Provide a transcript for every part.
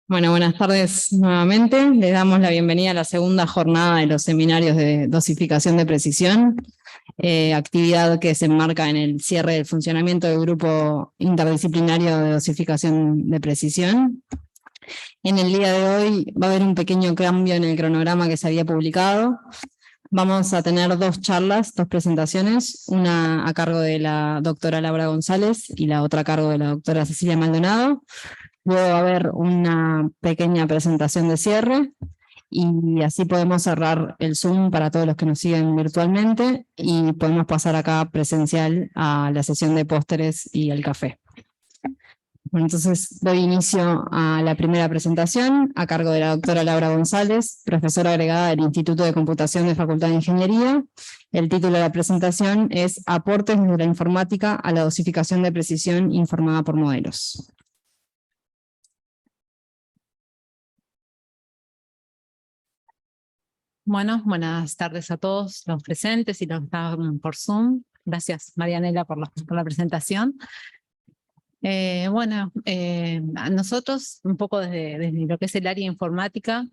Bueno, buenas tardes nuevamente. Les damos la bienvenida a la segunda jornada de los seminarios de dosificación de precisión, actividad que se enmarca en el cierre del funcionamiento del grupo interdisciplinario de dosificación de precisión. En el día de hoy va a haber un pequeño cambio en el cronograma que se había publicado. Vamos a tener dos charlas, dos presentaciones, una a cargo de la doctora Laura González y la otra a cargo de la doctora Cecilia Maldonado. Luego va a haber una pequeña presentación de cierre y así podemos cerrar el Zoom para todos los que nos siguen virtualmente y podemos pasar acá presencial a la sesión de pósteres y el café. Bueno, entonces doy inicio a la primera presentación a cargo de la doctora Laura González, profesora agregada del Instituto de Computación de Facultad de Ingeniería. El título de la presentación es Aportes desde la informática a la dosificación de precisión informada por modelos. Bueno, buenas tardes a todos los presentes y los que están por Zoom. Gracias, Marianela, por la presentación. A nosotros, un poco desde lo que es el área informática,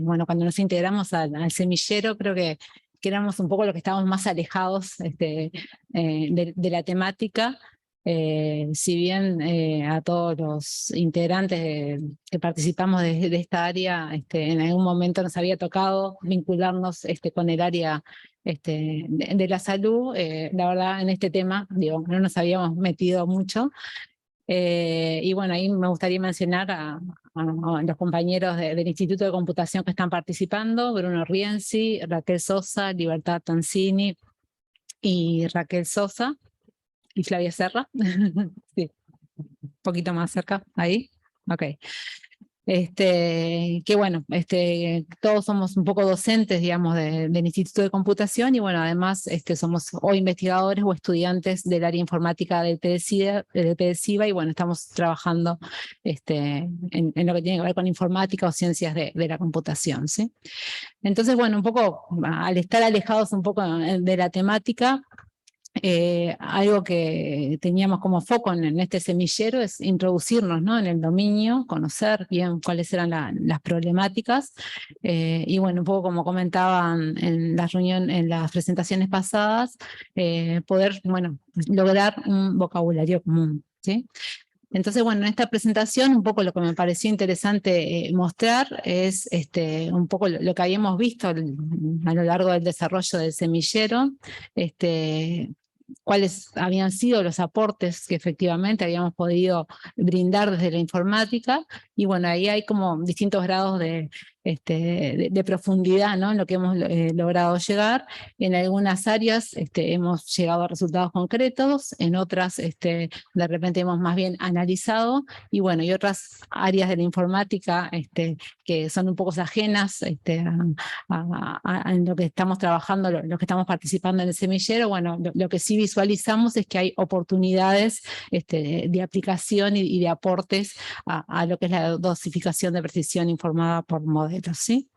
cuando nos integramos al semillero, creo que éramos un poco los que estábamos más alejados de la temática. Si bien a todos los integrantes que participamos de esta área, en algún momento nos había tocado vincularnos con el área de la salud, la verdad en este tema, digo, no nos habíamos metido mucho. Y bueno, ahí me gustaría mencionar a los compañeros del Instituto de Computación que están participando: Bruno Rienzi, Raquel Sosa, Libertad Tanzini y Raquel Sosa y Flavia Serra. Sí, un poquito más cerca, ahí. Ok. Que bueno, todos somos un poco docentes, digamos, del Instituto de Computación y bueno, además somos o investigadores o estudiantes del área informática del PDCIVA y bueno, estamos trabajando en lo que tiene que ver con informática o ciencias de la computación, ¿sí? Entonces, bueno, un poco al estar alejados un poco de la temática, algo que teníamos como foco en este semillero es introducirnos, ¿no?, en el dominio, conocer bien cuáles eran las problemáticas, y bueno, un poco como comentaban en las presentaciones pasadas, poder, bueno, lograr un vocabulario común, ¿sí? Entonces, bueno, en esta presentación un poco lo que me pareció interesante mostrar es un poco lo que habíamos visto a lo largo del desarrollo del semillero, cuáles habían sido los aportes que efectivamente habíamos podido brindar desde la informática, y bueno, ahí hay como distintos grados de profundidad, ¿no?, en lo que hemos logrado llegar. En algunas áreas hemos llegado a resultados concretos, en otras de repente hemos más bien analizado, y bueno, y otras áreas de la informática que son un poco ajenas en lo que estamos trabajando, lo que estamos participando en el semillero. Bueno, lo que sí visualizamos es que hay oportunidades de aplicación y de aportes a lo que es la dosificación de precisión informada por modelos, ¿sí?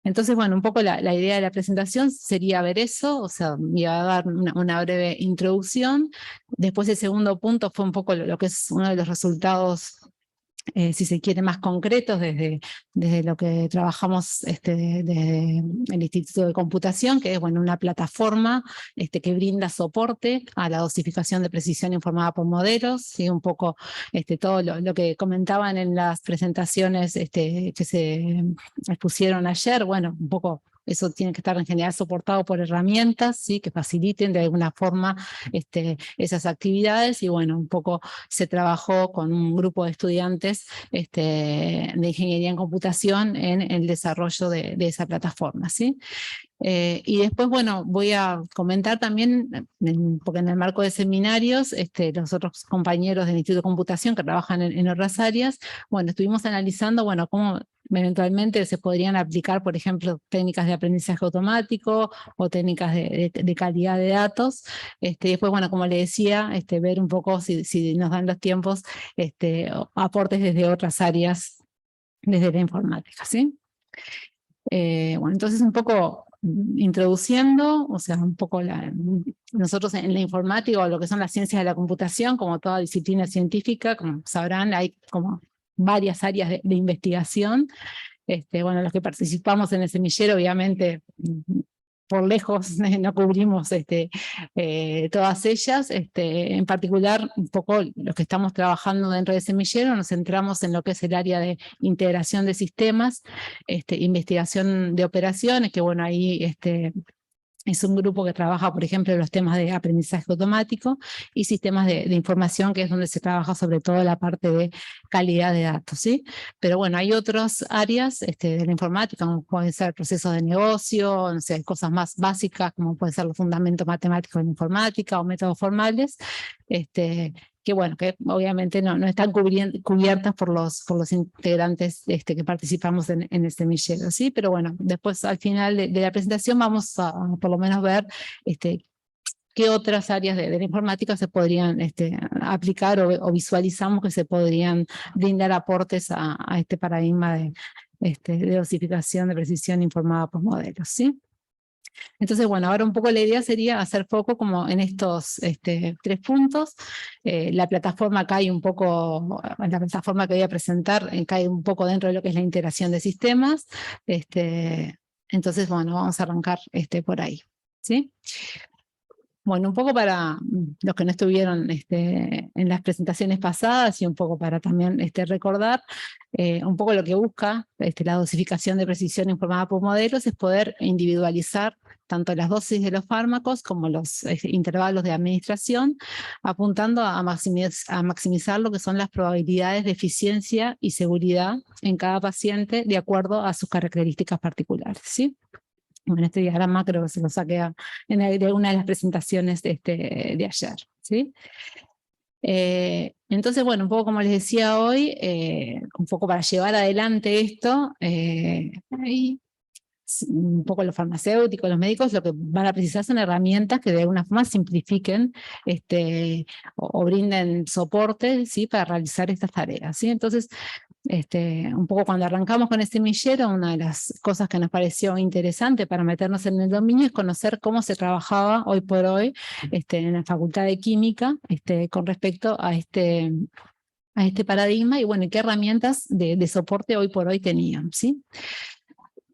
Entonces, bueno, un poco la idea de la presentación sería ver eso, o sea, iba a dar una breve introducción. Después el segundo punto fue un poco lo que es uno de los resultados, si se quiere, más concretos desde lo que trabajamos desde el Instituto de Computación, que es, bueno, una plataforma que brinda soporte a la dosificación de precisión informada por modelos, ¿sí? Un poco todo lo que comentaban en las presentaciones que se expusieron ayer, bueno, un poco eso tiene que estar en general soportado por herramientas, ¿sí?, que faciliten de alguna forma esas actividades, y bueno, un poco se trabajó con un grupo de estudiantes de ingeniería en computación en el desarrollo de esa plataforma, ¿sí? Y después, bueno, voy a comentar también, porque en el marco de seminarios, los otros compañeros del Instituto de Computación que trabajan en otras áreas, bueno, estuvimos analizando, bueno, cómo eventualmente se podrían aplicar, por ejemplo, técnicas de aprendizaje automático o técnicas de calidad de datos. Después, bueno, como le decía, ver un poco si nos dan los tiempos, aportes desde otras áreas, desde la informática, ¿sí? Bueno, entonces un poco introduciendo, o sea, un poco nosotros en la informática o lo que son las ciencias de la computación, como toda disciplina científica, como sabrán, hay como varias áreas de investigación. Bueno, los que participamos en el semillero, obviamente, por lejos no cubrimos todas ellas. En particular, un poco los que estamos trabajando dentro del semillero, nos centramos en lo que es el área de integración de sistemas, investigación de operaciones, que bueno, ahí es un grupo que trabaja, por ejemplo, los temas de aprendizaje automático y sistemas de información, que es donde se trabaja sobre todo la parte de calidad de datos, ¿sí? Pero bueno, hay otras áreas de la informática, como pueden ser procesos de negocio, no sé, cosas más básicas, como pueden ser los fundamentos matemáticos de la informática o métodos formales, que bueno, que obviamente no están cubiertas por los integrantes que participamos en el semillero, ¿sí? Pero bueno, después al final de la presentación vamos a por lo menos ver qué otras áreas de la informática se podrían aplicar o visualizamos que se podrían brindar aportes a este paradigma de dosificación de precisión informada por modelos, ¿sí? Entonces, bueno, ahora un poco la idea sería hacer foco como en estos 3 puntos. La plataforma cae un poco, la plataforma que voy a presentar cae un poco dentro de lo que es la integración de sistemas. Entonces, bueno, vamos a arrancar por ahí, ¿sí? Bueno, un poco para los que no estuvieron en las presentaciones pasadas y un poco para también recordar un poco lo que busca la dosificación de precisión informada por modelos, es poder individualizar tanto las dosis de los fármacos como los intervalos de administración, apuntando a maximizar lo que son las probabilidades de eficiencia y seguridad en cada paciente de acuerdo a sus características particulares, ¿sí? Bueno, este diagrama creo que se lo saqué de una de las presentaciones de ayer, ¿sí? Entonces, bueno, un poco como les decía hoy, un poco para llevar adelante esto, un poco los farmacéuticos, los médicos, lo que van a precisar son herramientas que de alguna forma simplifiquen o brinden soporte, ¿sí? Para realizar estas tareas, ¿sí? Entonces, un poco cuando arrancamos con este semillero, una de las cosas que nos pareció interesante para meternos en el dominio es conocer cómo se trabajaba hoy por hoy en la Facultad de Química con respecto a este paradigma y bueno, qué herramientas de soporte hoy por hoy tenían, ¿sí?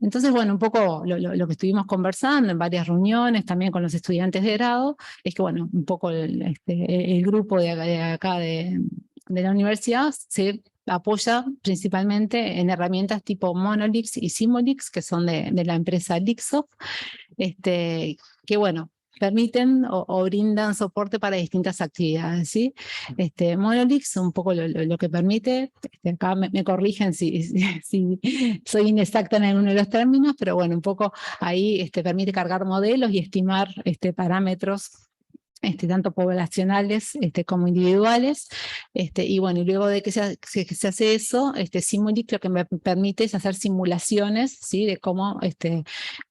Entonces, bueno, un poco lo que estuvimos conversando en varias reuniones, también con los estudiantes de grado, es que, bueno, un poco el grupo de acá de la universidad se apoya principalmente en herramientas tipo Monolix y Simulix, que son de la empresa Lixoft, que, bueno, permiten o brindan soporte para distintas actividades, ¿sí? Monolix, un poco lo que permite, acá me corrigen si soy inexacta en alguno de los términos, pero bueno, un poco ahí permite cargar modelos y estimar parámetros tanto poblacionales como individuales, y bueno, y luego de que se hace eso, Simulink lo que me permite es hacer simulaciones, ¿sí? De cómo,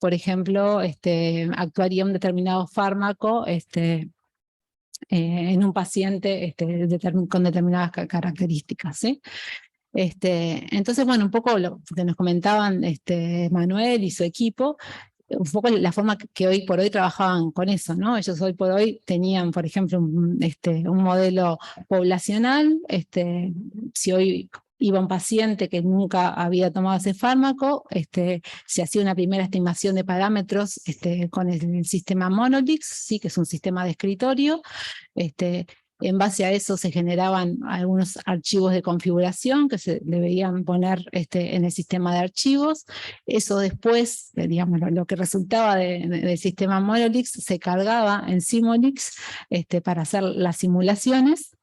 por ejemplo, actuaría un determinado fármaco en un paciente con determinadas características, ¿sí? Entonces, bueno, un poco lo que nos comentaban Manuel y su equipo, un poco la forma que hoy por hoy trabajaban con eso, ¿no? Ellos hoy por hoy tenían, por ejemplo, un modelo poblacional, si hoy iba un paciente que nunca había tomado ese fármaco, se hacía una primera estimación de parámetros con el sistema Monolix, ¿sí? Que es un sistema de escritorio, en base a eso se generaban algunos archivos de configuración que se debían poner en el sistema de archivos. Eso después, digamos, lo que resultaba del sistema Monolix se cargaba en Simulix para hacer las simulaciones.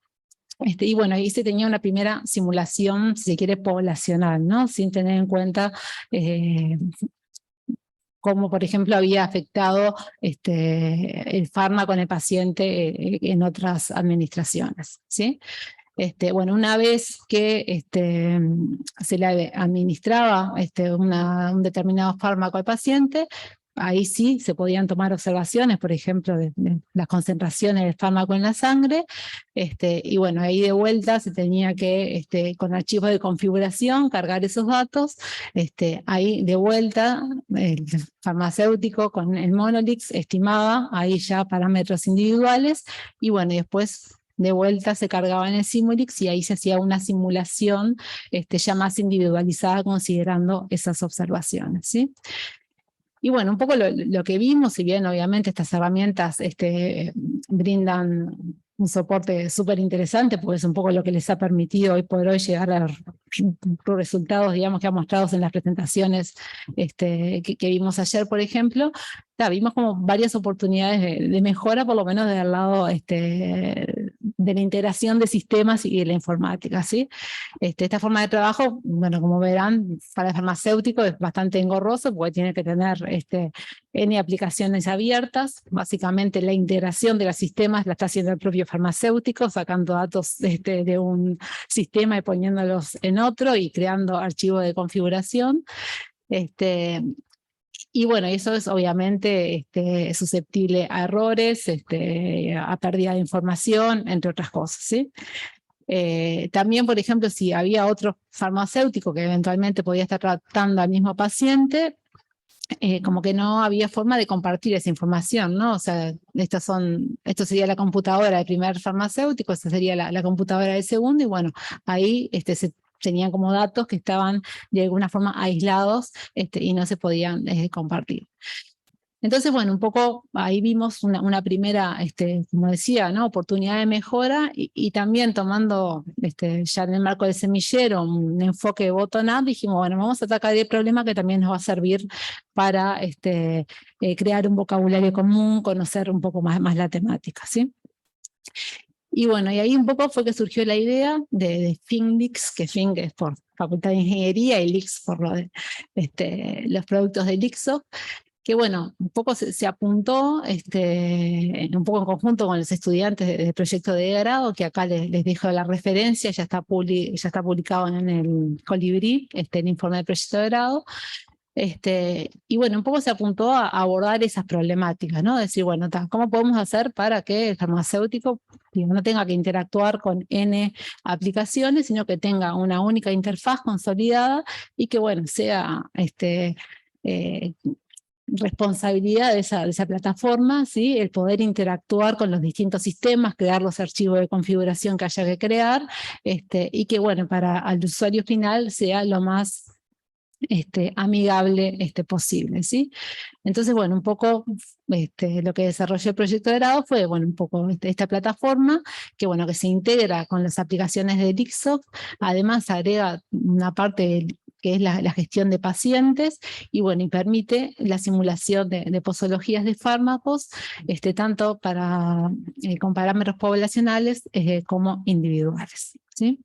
Y bueno, ahí se tenía una primera simulación, si se quiere, poblacional, ¿no? Sin tener en cuenta cómo, por ejemplo, había afectado el fármaco en el paciente en otras administraciones, ¿sí? Bueno, una vez que se le administraba un determinado fármaco al paciente, ahí sí se podían tomar observaciones, por ejemplo, de las concentraciones del fármaco en la sangre, y bueno, ahí de vuelta se tenía que, con archivos de configuración, cargar esos datos, ahí de vuelta el farmacéutico con el Monolix estimaba ahí ya parámetros individuales, y bueno, y después de vuelta se cargaba en el Simulix y ahí se hacía una simulación ya más individualizada considerando esas observaciones, ¿sí? Y bueno, un poco lo que vimos, si bien obviamente estas herramientas brindan un soporte súper interesante, porque es un poco lo que les ha permitido hoy por hoy llegar a los resultados, digamos, que han mostrado en las presentaciones que vimos ayer, por ejemplo. Vimos como varias oportunidades de mejora, por lo menos del lado de la integración de sistemas y de la informática, ¿sí? Esta forma de trabajo, bueno, como verán, para el farmacéutico es bastante engorroso, porque tiene que tener N aplicaciones abiertas. Básicamente la integración de los sistemas la está haciendo el propio farmacéutico, sacando datos de un sistema y poniéndolos en otro y creando archivos de configuración. Y bueno, eso es obviamente susceptible a errores, a pérdida de información, entre otras cosas, ¿sí? También, por ejemplo, si había otro farmacéutico que eventualmente podía estar tratando al mismo paciente, como que no había forma de compartir esa información, ¿no? O sea, esto sería la computadora del primer farmacéutico, esta sería la computadora del segundo, y bueno, ahí se tenían como datos que estaban de alguna forma aislados y no se podían compartir. Entonces, bueno, un poco ahí vimos una primera, como decía, ¿no? Oportunidad de mejora y también tomando ya en el marco del semillero un enfoque bottom-up, dijimos, bueno, vamos a atacar el problema que también nos va a servir para crear un vocabulario común, conocer un poco más la temática, ¿sí? Y bueno, y ahí un poco fue que surgió la idea de FINLIX, que FIN es por Facultad de Ingeniería y LIX por lo de los productos de Lixoft, que bueno, un poco se apuntó, un poco en conjunto con los estudiantes del proyecto de grado, que acá les dejo la referencia, ya está publicado en el Colibrí, el informe del proyecto de grado. Y bueno, un poco se apuntó a abordar esas problemáticas, ¿no? Decir, bueno, ¿cómo podemos hacer para que el farmacéutico no tenga que interactuar con N aplicaciones, sino que tenga una única interfaz consolidada y que, bueno, sea responsabilidad de esa plataforma, ¿sí? El poder interactuar con los distintos sistemas, crear los archivos de configuración que haya que crear, y que, bueno, para el usuario final sea lo más amigable posible, ¿sí? Entonces, bueno, un poco lo que desarrolló el proyecto de grado fue, bueno, un poco esta plataforma que, bueno, que se integra con las aplicaciones de Lixoft, además agrega una parte que es la gestión de pacientes, y bueno, y permite la simulación de posologías de fármacos, tanto con parámetros poblacionales como individuales, ¿sí?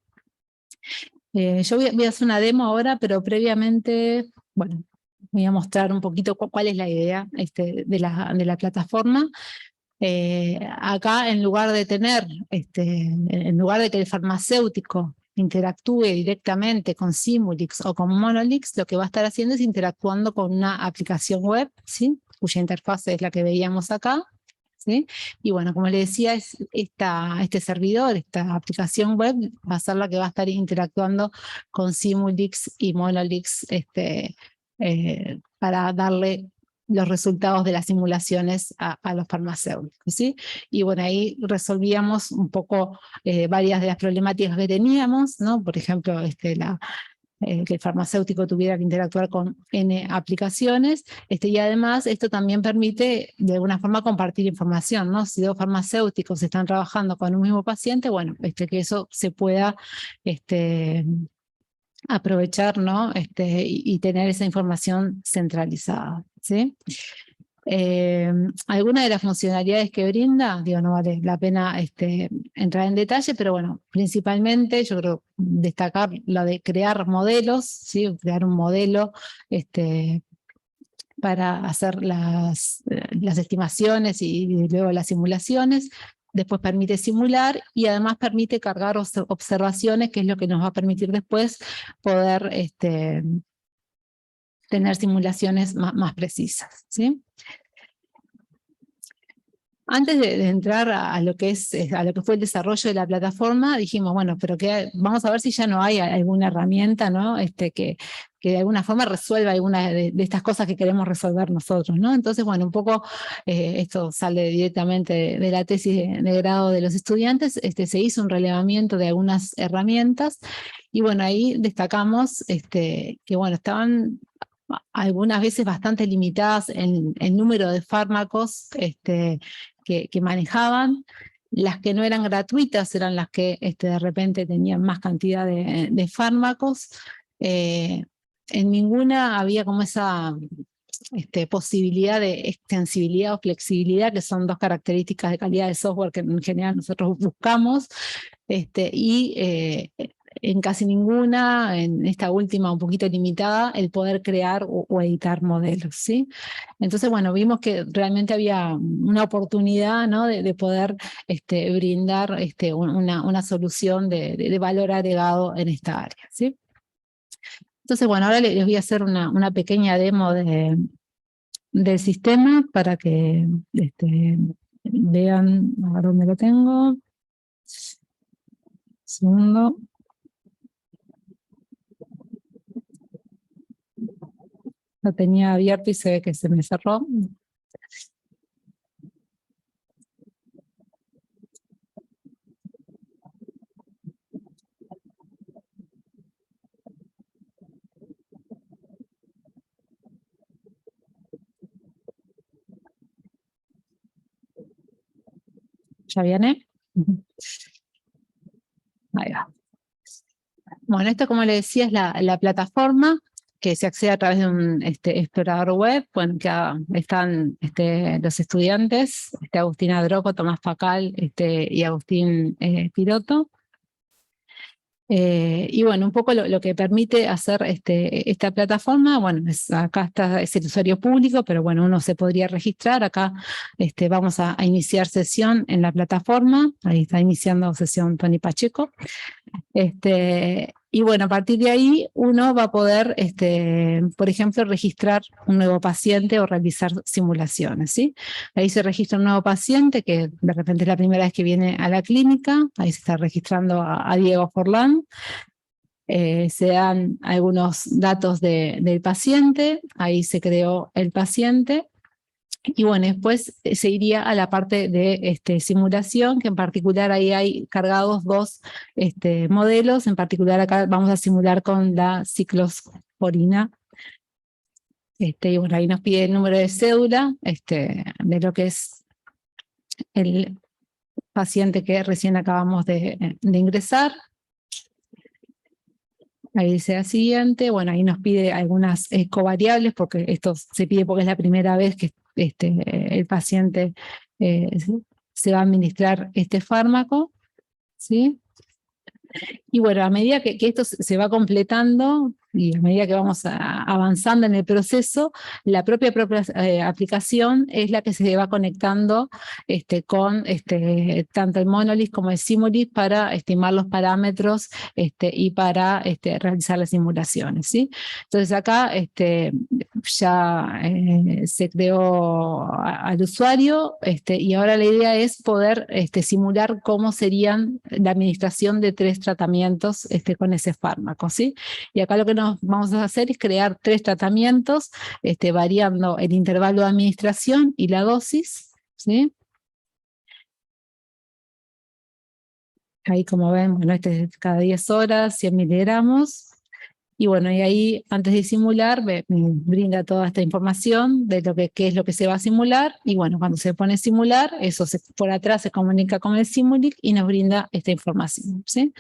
Yo voy a hacer una demo ahora, pero previamente, bueno, voy a mostrar un poquito cuál es la idea de la plataforma. Acá, en lugar de que el farmacéutico interactúe directamente con Simulix o con Monolix, lo que va a estar haciendo es interactuando con una aplicación web, ¿sí? Cuya interfaz es la que veíamos acá, ¿sí? Y bueno, como les decía, este servidor, esta aplicación web, va a ser la que va a estar interactuando con Simulix y Monolix para darle los resultados de las simulaciones a los farmacéuticos, ¿sí? Y bueno, ahí resolvíamos un poco varias de las problemáticas que teníamos, ¿no? Por ejemplo, que el farmacéutico tuviera que interactuar con N aplicaciones, y además esto también permite de alguna forma compartir información, ¿no? Si dos farmacéuticos están trabajando con un mismo paciente, bueno, que eso se pueda aprovechar, ¿no? Y tener esa información centralizada, ¿sí? Algunas de las funcionalidades que brinda, digo, no vale la pena entrar en detalle, pero bueno, principalmente yo creo destacar lo de crear modelos, ¿sí? Crear un modelo para hacer las estimaciones y luego las simulaciones. Después permite simular y además permite cargar observaciones, que es lo que nos va a permitir después poder tener simulaciones más precisas, ¿sí? antes de entrar a lo que a lo que fue el desarrollo de la plataforma, dijimos, bueno, pero vamos a ver si ya no hay alguna herramienta, ¿no? Que de alguna forma resuelva alguna de estas cosas que queremos resolver nosotros, ¿no? Entonces, bueno, un poco esto sale directamente de la tesis de grado de los estudiantes, se hizo un relevamiento de algunas herramientas, y bueno, ahí destacamos que, bueno, estaban algunas veces bastante limitadas en el número de fármacos que manejaban. Las que no eran gratuitas eran las que de repente tenían más cantidad de fármacos. En ninguna había como esa posibilidad de extensibilidad o flexibilidad, que son dos características de calidad de software que en general nosotros buscamos, y en casi ninguna, en esta última un poquito limitada, el poder crear o editar modelos, ¿sí? Entonces, bueno, vimos que realmente había una oportunidad, ¿no? de poder brindar una solución de valor agregado en esta área, ¿sí? Entonces, bueno, ahora les voy a hacer una pequeña demo del sistema para que vean a ver dónde lo tengo. Segundo. Lo tenía abierto y se ve que se me cerró. ¿Ya viene? Ahí va. Bueno, esto, como le decía, es la plataforma que se accede a través de un explorador web. Bueno, que están los estudiantes, Agustina Droco, Tomás Pacal y Agustín Piroto. Y bueno, un poco lo que permite hacer esta plataforma, bueno, acá es el usuario público, pero bueno, uno se podría registrar. Acá vamos a iniciar sesión en la plataforma. Ahí está iniciando sesión Tony Pacheco. Y bueno, a partir de ahí uno va a poder, por ejemplo, registrar un nuevo paciente o realizar simulaciones, ¿sí? Ahí se registra un nuevo paciente que de repente es la primera vez que viene a la clínica. Ahí se está registrando a Diego Forlán. Se dan algunos datos del paciente. Ahí se creó el paciente. Y bueno, después se iría a la parte de simulación, que en particular ahí hay cargados dos modelos. En particular acá vamos a simular con la ciclosporina. Y bueno, ahí nos pide el número de cédula de lo que es el paciente que recién acabamos de ingresar. Ahí dice la siguiente. Bueno, ahí nos pide algunas covariables, porque esto se pide porque es la primera vez que el paciente se va a administrar este fármaco, ¿sí? Y bueno, a medida que esto se va completando y a medida que vamos avanzando en el proceso, la propia aplicación es la que se va conectando con tanto el Monolith como el Simulink para estimar los parámetros y para realizar las simulaciones, ¿sí? Entonces acá ya se creó al usuario y ahora la idea es poder simular cómo serían la administración de 3 tratamientos con ese fármaco, ¿sí? Y acá lo que nos vamos a hacer es crear 3 tratamientos variando el intervalo de administración y la dosis, ¿sí? Ahí, como ven, bueno, este es cada 10 horas, 100 miligramos. Y bueno, y ahí antes de simular me brinda toda esta información de qué es lo que se va a simular. Y bueno, cuando se pone a simular, eso por atrás se comunica con el Simulink y nos brinda esta información, ¿sí?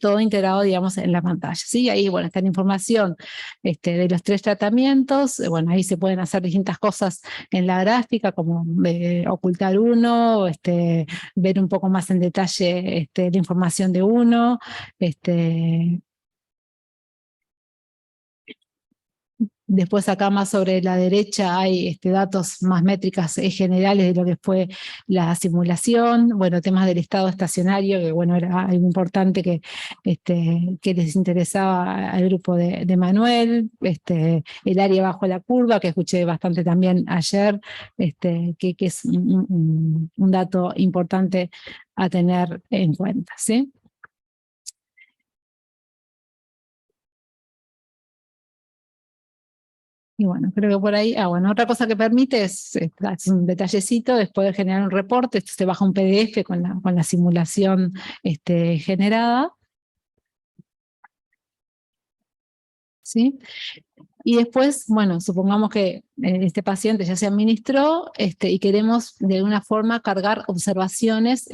Todo integrado, digamos, en la pantalla, ¿sí? Ahí, bueno, está la información de los 3 tratamientos. Bueno, ahí se pueden hacer distintas cosas en la gráfica, como ocultar uno, ver un poco más en detalle la información de uno, Después acá más sobre la derecha hay datos más métricas generales de lo que fue la simulación, bueno, temas del estado estacionario, que bueno, era algo importante que les interesaba al grupo de Manuel, el área bajo la curva, que escuché bastante también ayer, que es un dato importante a tener en cuenta, ¿sí? Y bueno, creo que por ahí, bueno, otra cosa que permite es un detallecito, después de generar un reporte, esto se baja un PDF con la simulación generada. ¿Sí? Y después, bueno, supongamos que este paciente ya se administró y queremos de alguna forma cargar observaciones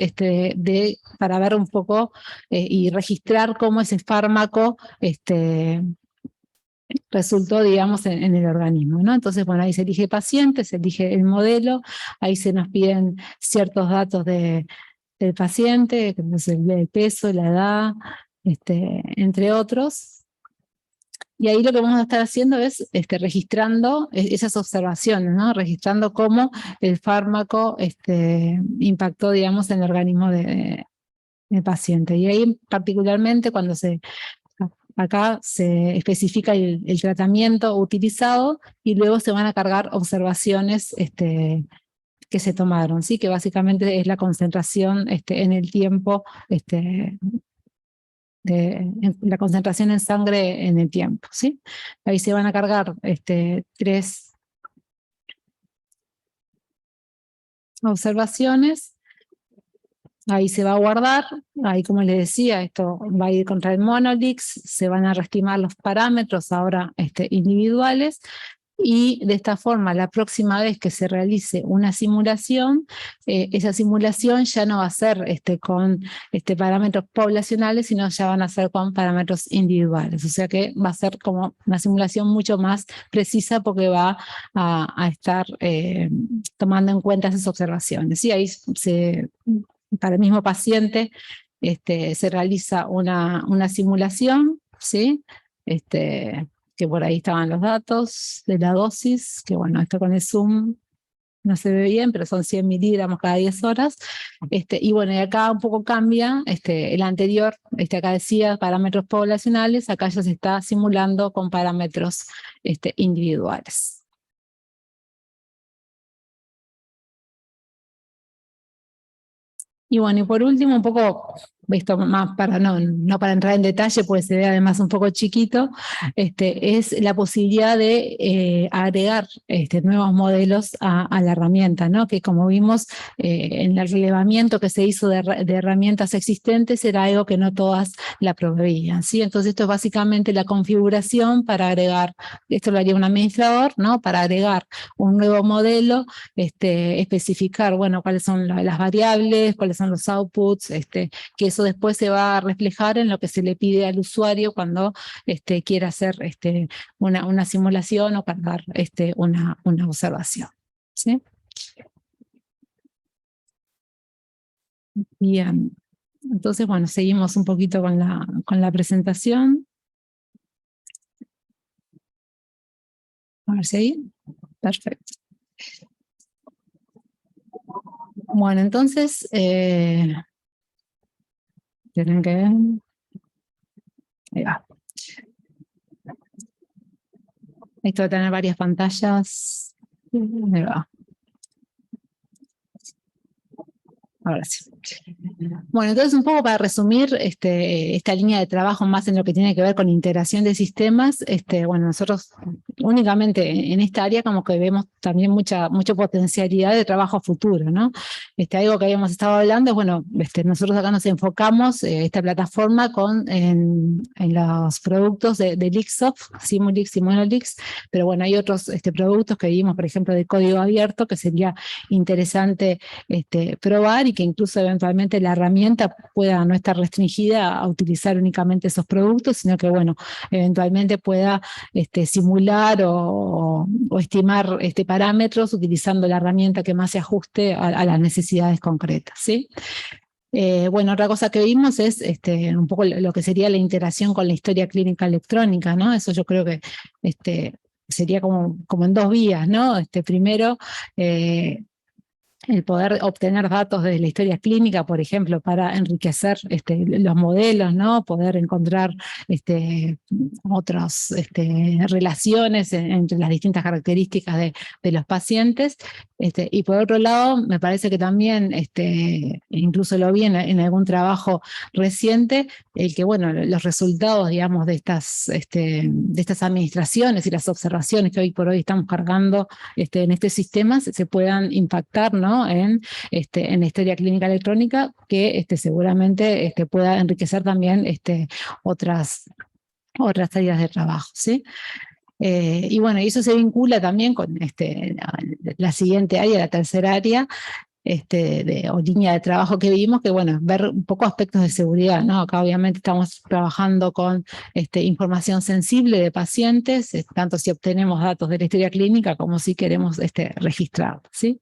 para ver un poco y registrar cómo ese fármaco resultó, digamos, en el organismo, ¿no? Entonces, bueno, ahí se elige paciente, se elige el modelo, ahí se nos piden ciertos datos del paciente, que es el peso, la edad, entre otros. Y ahí lo que vamos a estar haciendo es registrando esas observaciones, ¿no? Registrando cómo el fármaco impactó, digamos, en el organismo del paciente. Y ahí particularmente cuando acá se especifica el tratamiento utilizado y luego se van a cargar observaciones que se tomaron, ¿sí? Que básicamente es la concentración en el tiempo, la concentración en sangre en el tiempo, ¿sí? Ahí se van a cargar 3 observaciones. Ahí se va a guardar, ahí como les decía, esto va a ir contra el Monolix, se van a reestimar los parámetros ahora individuales, y de esta forma la próxima vez que se realice una simulación, esa simulación ya no va a ser con parámetros poblacionales, sino ya van a ser con parámetros individuales, o sea que va a ser como una simulación mucho más precisa porque va a estar tomando en cuenta esas observaciones. ¿Sí? Ahí para el mismo paciente se realiza una simulación, ¿sí? Que por ahí estaban los datos de la dosis, que bueno, esto con el Zoom no se ve bien, pero son 100 miligramos cada 10 horas. Y bueno, y acá un poco cambia, el anterior, acá decía parámetros poblacionales, acá ya se está simulando con parámetros individuales. Y bueno, y por último, un poco, esto más para no para entrar en detalle, porque se ve además un poco chiquito, es la posibilidad de agregar nuevos modelos a la herramienta, ¿no? Que como vimos en el relevamiento que se hizo de herramientas existentes, era algo que no todas la proveían, ¿sí? Entonces esto es básicamente la configuración para agregar, esto lo haría un administrador, ¿no? Para agregar un nuevo modelo, especificar, bueno, cuáles son las variables, cuáles son los outputs, que eso después se va a reflejar en lo que se le pide al usuario cuando quiera hacer una simulación o cargar una observación. ¿Sí? Bien, entonces bueno, seguimos un poquito con la presentación. A ver si ahí. Perfecto. Bueno, entonces, tienen que ver. Ahí va. Esto va a tener varias pantallas. Ahí va. Ahora sí. Bueno, entonces un poco para resumir esta línea de trabajo más en lo que tiene que ver con integración de sistemas, bueno, nosotros únicamente en esta área como que vemos también mucha potencialidad de trabajo futuro, ¿no? Algo que habíamos estado hablando es, bueno, nosotros acá nos enfocamos esta plataforma en los productos de Lixoft, Simulix y Monolix, pero bueno, hay otros productos que vimos, por ejemplo, de código abierto, que sería interesante probar y que incluso eventualmente la herramienta pueda no estar restringida a utilizar únicamente esos productos, sino que, bueno, eventualmente pueda simular o estimar parámetros utilizando la herramienta que más se ajuste a las necesidades concretas, ¿sí? Bueno, otra cosa que vimos es un poco lo que sería la integración con la historia clínica electrónica, ¿no? Eso yo creo que sería como en dos vías, ¿no? Primero, el poder obtener datos de la historia clínica, por ejemplo, para enriquecer los modelos, ¿no? Poder encontrar otras relaciones entre las distintas características de los pacientes. Y por otro lado, me parece que también, incluso lo vi en algún trabajo reciente, el que, bueno, los resultados, digamos, de estas administraciones y las observaciones que hoy por hoy estamos cargando en este sistema se puedan impactar, ¿no? en la historia clínica electrónica, que seguramente pueda enriquecer también otras áreas de trabajo, ¿sí? Y bueno, y eso se vincula también con la siguiente área, la tercera área, o línea de trabajo que vimos, que bueno, ver un poco aspectos de seguridad, ¿no? Acá obviamente estamos trabajando con información sensible de pacientes, tanto si obtenemos datos de la historia clínica como si queremos registrar, ¿sí?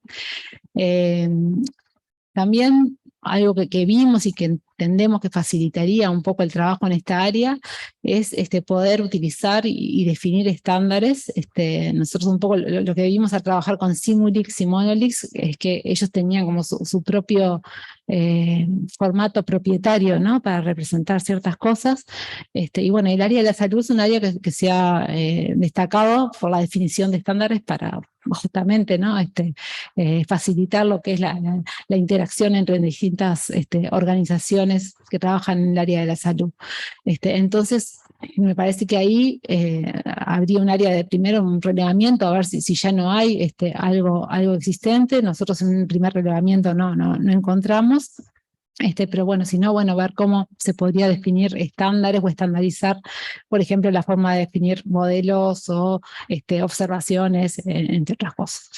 También algo que vimos y que entendemos que facilitaría un poco el trabajo en esta área es poder utilizar y definir estándares. Nosotros un poco lo que vimos al trabajar con Simulix y Monolix es que ellos tenían como su propio formato propietario, ¿no? Para representar ciertas cosas. Y bueno, el área de la salud es un área que se ha destacado por la definición de estándares para justamente, ¿no? Facilitar lo que es la interacción entre distintas organizaciones que trabajan en el área de la salud. Entonces, me parece que ahí habría un área de primero un relevamiento, a ver si ya no hay algo existente. Nosotros en un primer relevamiento no encontramos. Pero bueno, si no, bueno, ver cómo se podría definir estándares o estandarizar, por ejemplo, la forma de definir modelos o observaciones, entre otras cosas.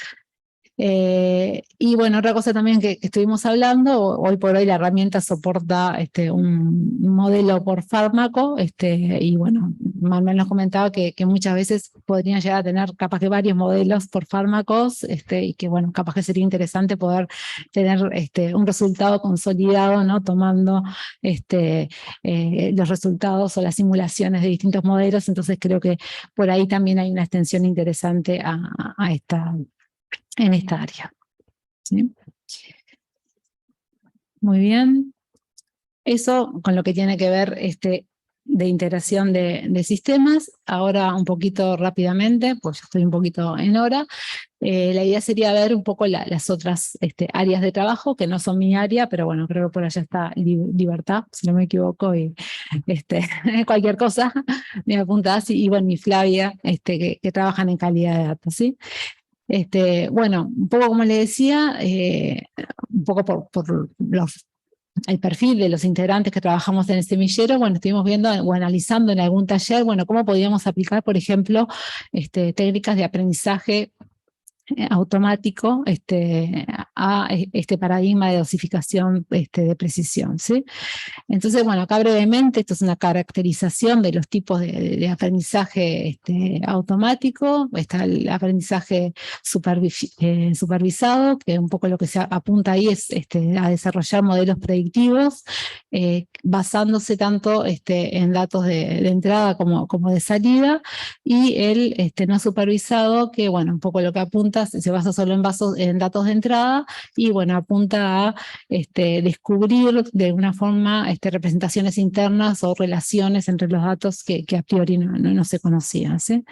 Y bueno, otra cosa también que estuvimos hablando, hoy por hoy la herramienta soporta un modelo por fármaco, y bueno, Manuel nos comentaba que muchas veces podrían llegar a tener capaz que varios modelos por fármacos, y que bueno, capaz que sería interesante poder tener un resultado consolidado, ¿no? Tomando los resultados o las simulaciones de distintos modelos. Entonces creo que por ahí también hay una extensión interesante en esta área. ¿Sí? Muy bien. Eso con lo que tiene que ver de integración de sistemas. Ahora un poquito rápidamente, pues yo estoy un poquito en hora. La idea sería ver un poco las otras áreas de trabajo, que no son mi área, pero bueno, creo que por allá está Libertad, si no me equivoco, y cualquier cosa me apuntás, y bueno, y Flavia, que trabajan en calidad de datos, ¿sí? Bueno, un poco como le decía, un poco por el perfil de los integrantes que trabajamos en el semillero, bueno, estuvimos viendo o analizando en algún taller, bueno, cómo podíamos aplicar, por ejemplo, técnicas de aprendizaje automático a este paradigma de dosificación de precisión, ¿sí? Entonces, bueno, acá brevemente, esto es una caracterización de los tipos de aprendizaje automático. Está el aprendizaje supervisado, que un poco lo que se apunta ahí es a desarrollar modelos predictivos, basándose tanto en datos de entrada como de salida, y el no supervisado, que bueno, un poco lo que apunta se basa solo en datos de entrada, y bueno, apunta a descubrir de alguna forma representaciones internas o relaciones entre los datos que a priori no se conocían, ¿sí?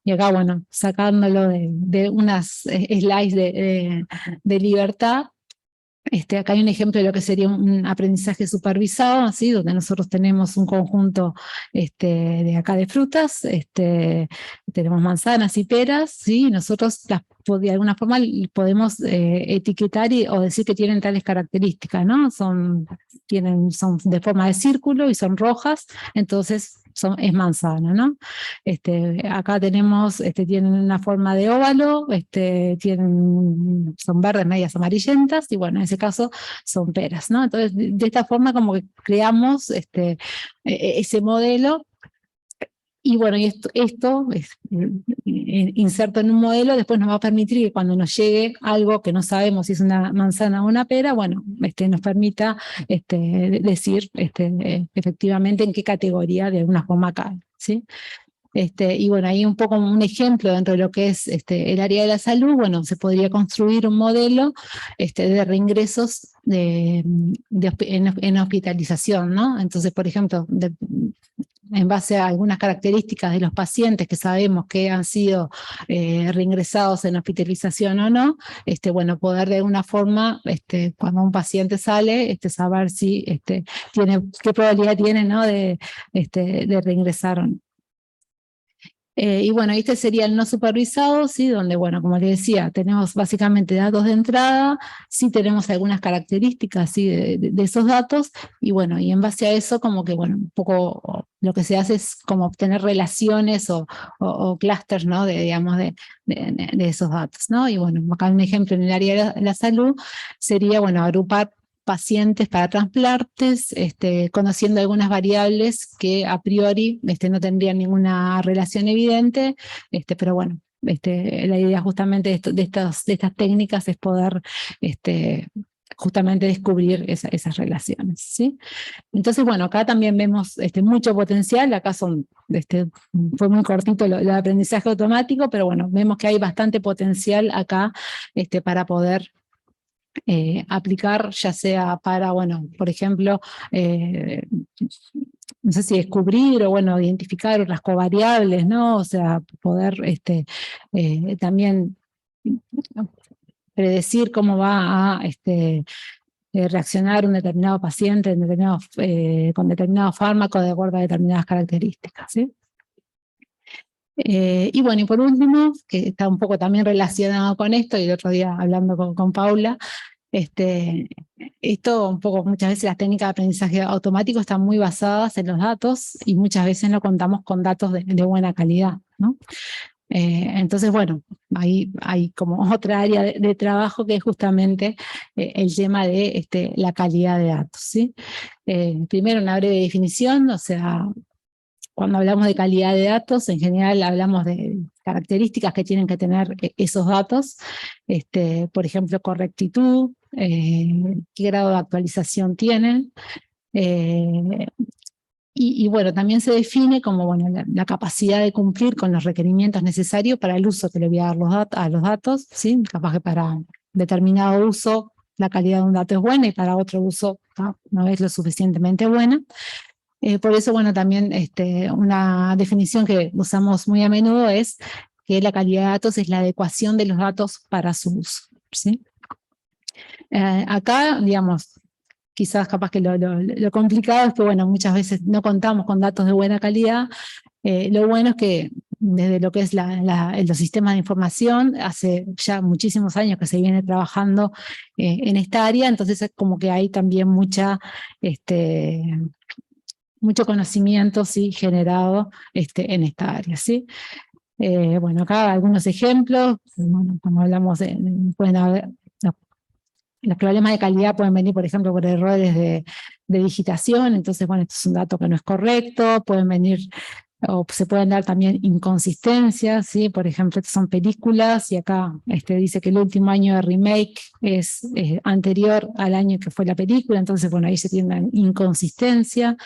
Y acá, bueno, sacándolo de unas slides de Libertad, acá hay un ejemplo de lo que sería un aprendizaje supervisado, ¿sí? Donde nosotros tenemos un conjunto de acá de frutas, tenemos manzanas y peras, ¿sí? Y nosotros de alguna forma podemos etiquetar o decir que tienen tales características, ¿no? Son de forma de círculo y son rojas, entonces es manzana, ¿no? Acá tenemos, tienen una forma de óvalo, son verdes, medias amarillentas, y bueno, en ese caso son peras, ¿no? Entonces, de esta forma como que creamos ese modelo. Y bueno, y esto inserto en un modelo, después nos va a permitir que cuando nos llegue algo que no sabemos si es una manzana o una pera, bueno, nos permita decir efectivamente en qué categoría de alguna forma cae, ¿sí? Y bueno, ahí un poco un ejemplo dentro de lo que es el área de la salud, bueno, se podría construir un modelo de reingresos en hospitalización, ¿no? Entonces, por ejemplo, en base a algunas características de los pacientes que sabemos que han sido reingresados en hospitalización o no, bueno, poder de alguna forma, cuando un paciente sale, saber si tiene, qué probabilidad tiene, ¿no? de reingresar o no. Y bueno, este sería el no supervisado, ¿sí? Donde, bueno, como les decía, tenemos básicamente datos de entrada, sí tenemos algunas características, ¿sí? de esos datos, y bueno, y en base a eso, como que, bueno, un poco lo que se hace es como obtener relaciones o clústeres, ¿no? Digamos, de esos datos, ¿no? Y bueno, acá un ejemplo en el área de la salud sería, bueno, agrupar pacientes para trasplantes, conociendo algunas variables que a priori no tendrían ninguna relación evidente, pero bueno, la idea justamente de estas técnicas es poder justamente descubrir esas relaciones, ¿sí? Entonces, bueno, acá también vemos mucho potencial, acá fue muy cortito el aprendizaje automático, pero bueno, vemos que hay bastante potencial acá para poder aplicar, ya sea para, bueno, por ejemplo, no sé si descubrir o, bueno, identificar otras covariables, ¿no? O sea, poder también predecir cómo va a reaccionar un determinado paciente con determinado fármaco de acuerdo a determinadas características, ¿sí? Y bueno, y por último, que está un poco también relacionado con esto, y el otro día hablando con Paula, esto un poco, muchas veces las técnicas de aprendizaje automático están muy basadas en los datos y muchas veces no contamos con datos de buena calidad, ¿no? Entonces, bueno, ahí hay como otra área de trabajo que es justamente el tema de la calidad de datos, ¿sí? Primero, una breve definición, o sea, cuando hablamos de calidad de datos, en general hablamos de características que tienen que tener esos datos, por ejemplo, correctitud, qué grado de actualización tienen, y bueno, también se define como, bueno, la capacidad de cumplir con los requerimientos necesarios para el uso que le voy a dar a los datos, ¿sí? Capaz que para determinado uso la calidad de un dato es buena y para otro uso no es lo suficientemente buena. Por eso, bueno, también una definición que usamos muy a menudo es que la calidad de datos es la adecuación de los datos para su uso, ¿sí? Acá, digamos, quizás capaz que lo complicado es que, bueno, muchas veces no contamos con datos de buena calidad. Lo bueno es que desde lo que es los sistemas de información, hace ya muchísimos años que se viene trabajando en esta área, entonces es como que hay también mucho conocimiento, ¿sí? Generado en esta área, ¿sí? Bueno, acá algunos ejemplos, bueno, cuando hablamos pueden haber, los problemas de calidad pueden venir, por ejemplo, por errores de digitación, entonces, bueno, esto es un dato que no es correcto, pueden venir, o se pueden dar también inconsistencias, ¿sí? Por ejemplo, estas son películas, y acá dice que el último año de remake es anterior al año que fue la película, entonces, bueno, ahí se tiene una inconsistencia.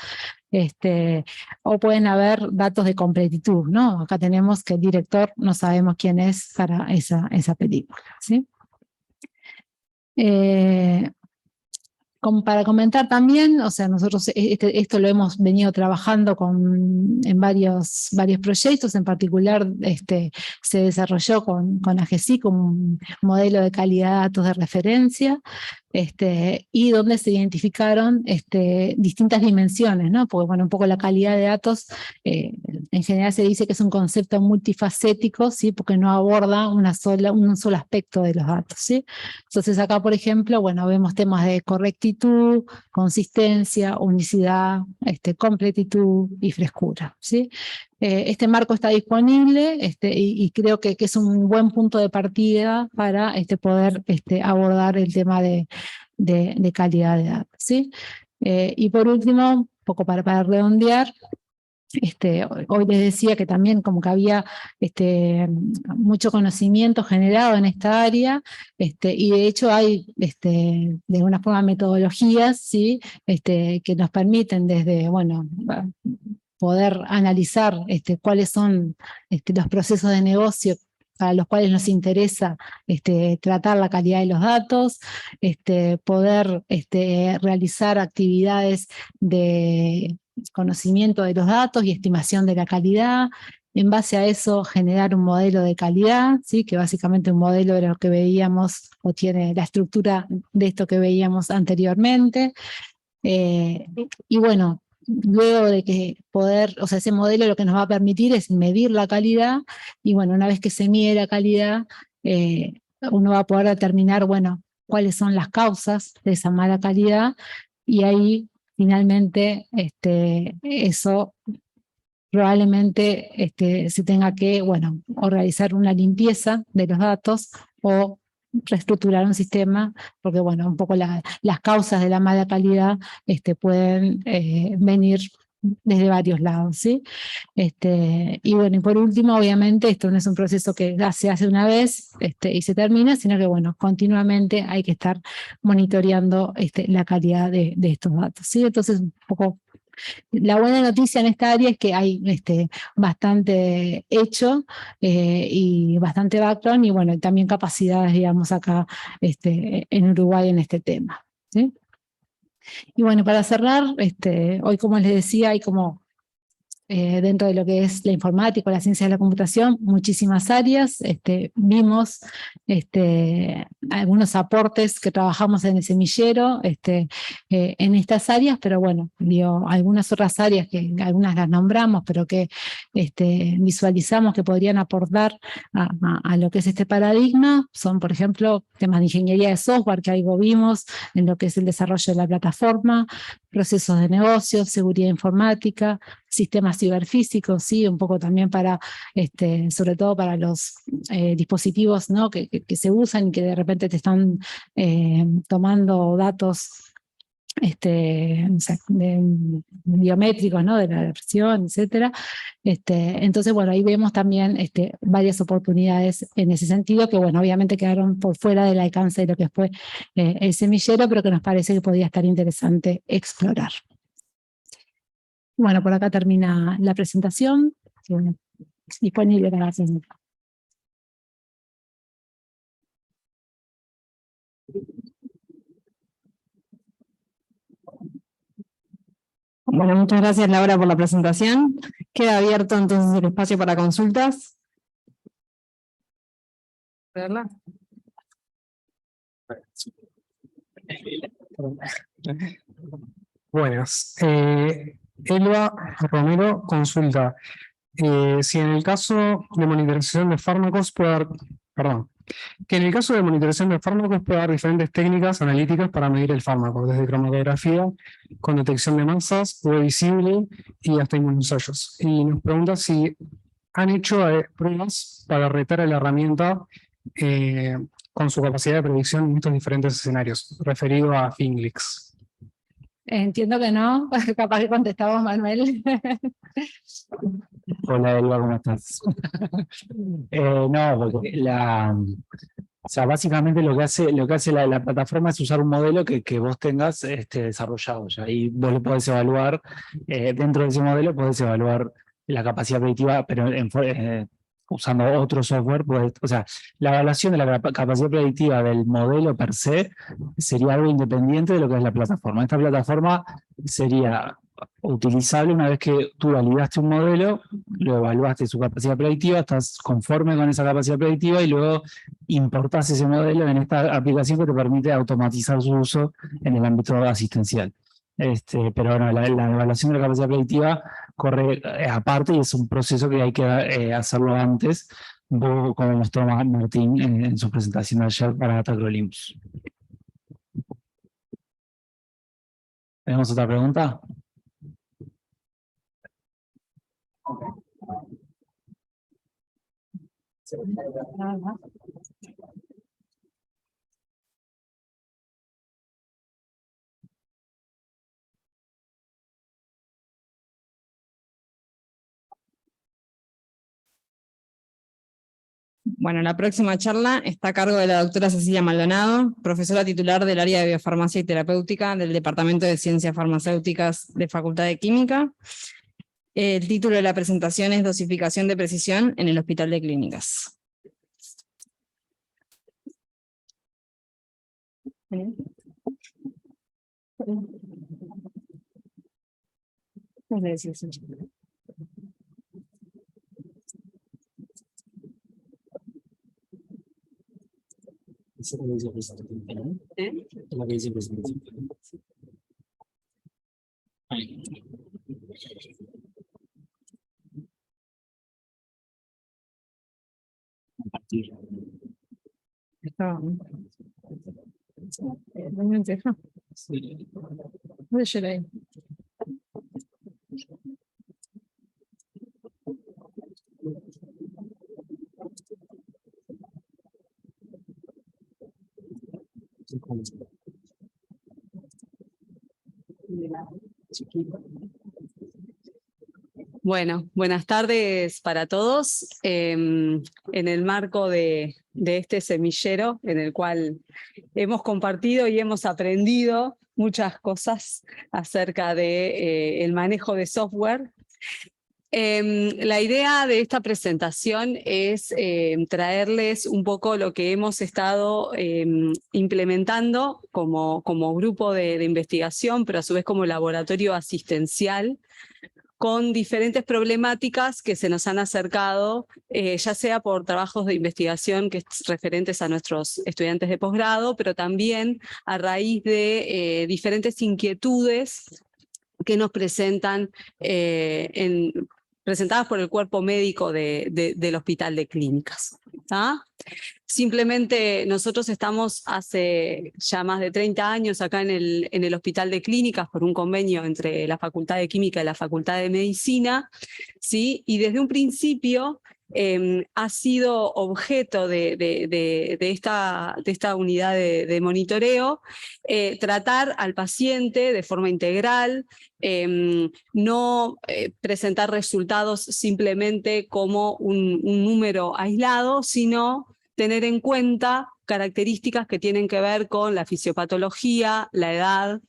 O pueden haber datos de completitud, ¿no? Acá tenemos que el director no sabemos quién es para esa película, ¿sí? Como para comentar también, o sea, nosotros esto lo hemos venido trabajando en varios proyectos, en particular se desarrolló con AGESIC un modelo de calidad de datos de referencia, y donde se identificaron distintas dimensiones, ¿no? Porque, bueno, un poco la calidad de datos, en general se dice que es un concepto multifacético, ¿sí? Porque no aborda un solo aspecto de los datos, ¿sí? Entonces acá, por ejemplo, bueno, vemos temas de correctitud, consistencia, unicidad, completitud y frescura, ¿sí? Este marco está disponible y creo que es un buen punto de partida para poder abordar el tema de calidad de datos, ¿sí? Y por último, un poco para redondear, hoy les decía que también como que había mucho conocimiento generado en esta área, y de hecho hay de alguna forma metodologías, ¿sí? Que nos permiten desde, bueno, poder analizar cuáles son los procesos de negocio para los cuales nos interesa tratar la calidad de los datos, poder realizar actividades de conocimiento de los datos y estimación de la calidad. En base a eso, generar un modelo de calidad, ¿sí? Que básicamente un modelo de lo que veíamos o tiene la estructura de esto que veíamos anteriormente. Y bueno, luego de que ese modelo lo que nos va a permitir es medir la calidad, y bueno, una vez que se mide la calidad, uno va a poder determinar, bueno, cuáles son las causas de esa mala calidad, y ahí finalmente eso probablemente se tenga que, bueno, o realizar una limpieza de los datos o reestructurar un sistema, porque bueno, un poco las causas de la mala calidad pueden venir desde varios lados, ¿sí? Y bueno, y por último, obviamente, esto no es un proceso que se hace una vez y se termina, sino que bueno, continuamente hay que estar monitoreando la calidad de estos datos, ¿sí? Entonces, un poco la buena noticia en esta área es que hay bastante hecho y bastante background, y bueno, también capacidades, digamos, acá en Uruguay en este tema, ¿sí? Y bueno, para cerrar, hoy, como les decía, hay como dentro de lo que es la informática, la ciencia de la computación, muchísimas áreas. Vimos algunos aportes que trabajamos en el semillero en estas áreas, pero bueno, algunas otras áreas que algunas las nombramos, pero que visualizamos que podrían aportar a lo que es este paradigma, son, por ejemplo, temas de ingeniería de software, que algo vimos en lo que es el desarrollo de la plataforma, procesos de negocio, seguridad informática, sistemas ciberfísicos, sí, un poco también para, sobre todo para los dispositivos, ¿no? que se usan y que de repente te están tomando datos no sé, biométricos, ¿no? De la presión, etcétera. Entonces, bueno, ahí vemos también varias oportunidades en ese sentido, que bueno, obviamente quedaron por fuera del alcance de lo que fue el semillero, pero que nos parece que podría estar interesante explorar. Bueno, por acá termina la presentación. Bueno, disponible para la pregunta. Bueno, muchas gracias, Laura, por la presentación. Queda abierto entonces el espacio para consultas. ¿Verla? Buenas. Elba Romero consulta. Si en el caso de monitorización de fármacos puede haber, que en el caso de monitorización de fármacos puede haber diferentes técnicas analíticas para medir el fármaco, desde cromatografía, con detección de masas, web visible y hasta inmunoensayos. Y nos pregunta si han hecho pruebas para retar a la herramienta con su capacidad de predicción en estos diferentes escenarios, referido a Finglix. Entiendo que no, capaz que contestamos, Manuel. Hola, Elba, ¿cómo estás? No, porque o sea, básicamente lo que hace la plataforma es usar un modelo que vos tengas desarrollado ya, y vos lo podés evaluar, dentro de ese modelo podés evaluar la capacidad predictiva, pero usando otro software, o sea, la evaluación de la capacidad predictiva del modelo per se sería algo independiente de lo que es la plataforma. Esta plataforma sería utilizable una vez que tú validaste un modelo, lo evaluaste su capacidad predictiva, estás conforme con esa capacidad predictiva y luego importás ese modelo en esta aplicación que te permite automatizar su uso en el ámbito asistencial. Pero bueno, la evaluación de la capacidad predictiva corre aparte y es un proceso que hay que hacerlo antes, un poco como mostró Martín en su presentación de ayer para Data Olympus. ¿Tenemos otra pregunta? Bueno, la próxima charla está a cargo de la doctora Cecilia Maldonado, profesora titular del área de Biofarmacia y Terapéutica del Departamento de Ciencias Farmacéuticas de Facultad de Química. El título de la presentación es Dosificación de precisión en el Hospital de Clínicas. Bueno, buenas tardes para todos. En el marco de este semillero en el cual hemos compartido y hemos aprendido muchas cosas acerca de el manejo de software. La idea de esta presentación es traerles un poco lo que hemos estado implementando como grupo de investigación, pero a su vez como laboratorio asistencial, con diferentes problemáticas que se nos han acercado, ya sea por trabajos de investigación que es referentes a nuestros estudiantes de posgrado, pero también a raíz de diferentes inquietudes que nos presentan presentadas por el cuerpo médico del Hospital de Clínicas. ¿Ah? Simplemente nosotros estamos hace ya más de 30 años acá en el Hospital de Clínicas por un convenio entre la Facultad de Química y la Facultad de Medicina, ¿sí? Y desde un principio ha sido objeto de esta unidad de monitoreo tratar al paciente de forma integral, no presentar resultados simplemente como un número aislado, sino tener en cuenta características que tienen que ver con la fisiopatología, la edad.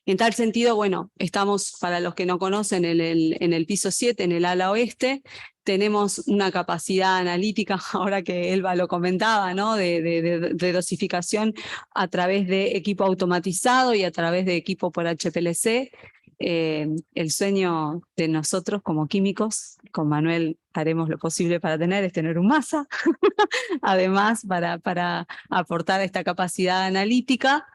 En tal sentido, bueno, estamos, para los que no conocen, en el piso 7, en el ala oeste. Tenemos una capacidad analítica, ahora que Elba lo comentaba, ¿no? de dosificación a través de equipo automatizado y a través de equipo por HPLC. El sueño de nosotros como químicos, con Manuel haremos lo posible para tener un MASA, además para aportar esta capacidad analítica,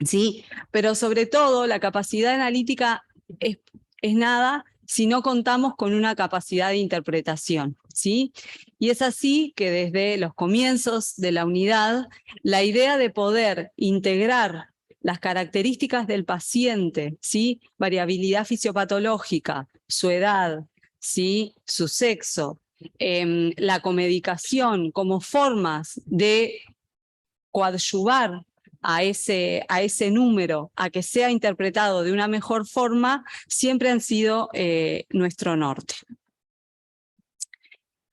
¿sí? Pero sobre todo la capacidad analítica es nada si no contamos con una capacidad de interpretación, ¿sí? Y es así que desde los comienzos de la unidad, la idea de poder integrar las características del paciente, ¿sí? Variabilidad fisiopatológica, su edad, ¿sí? Su sexo, la comedicación como formas de coadyuvar a ese número, a que sea interpretado de una mejor forma, siempre han sido nuestro norte.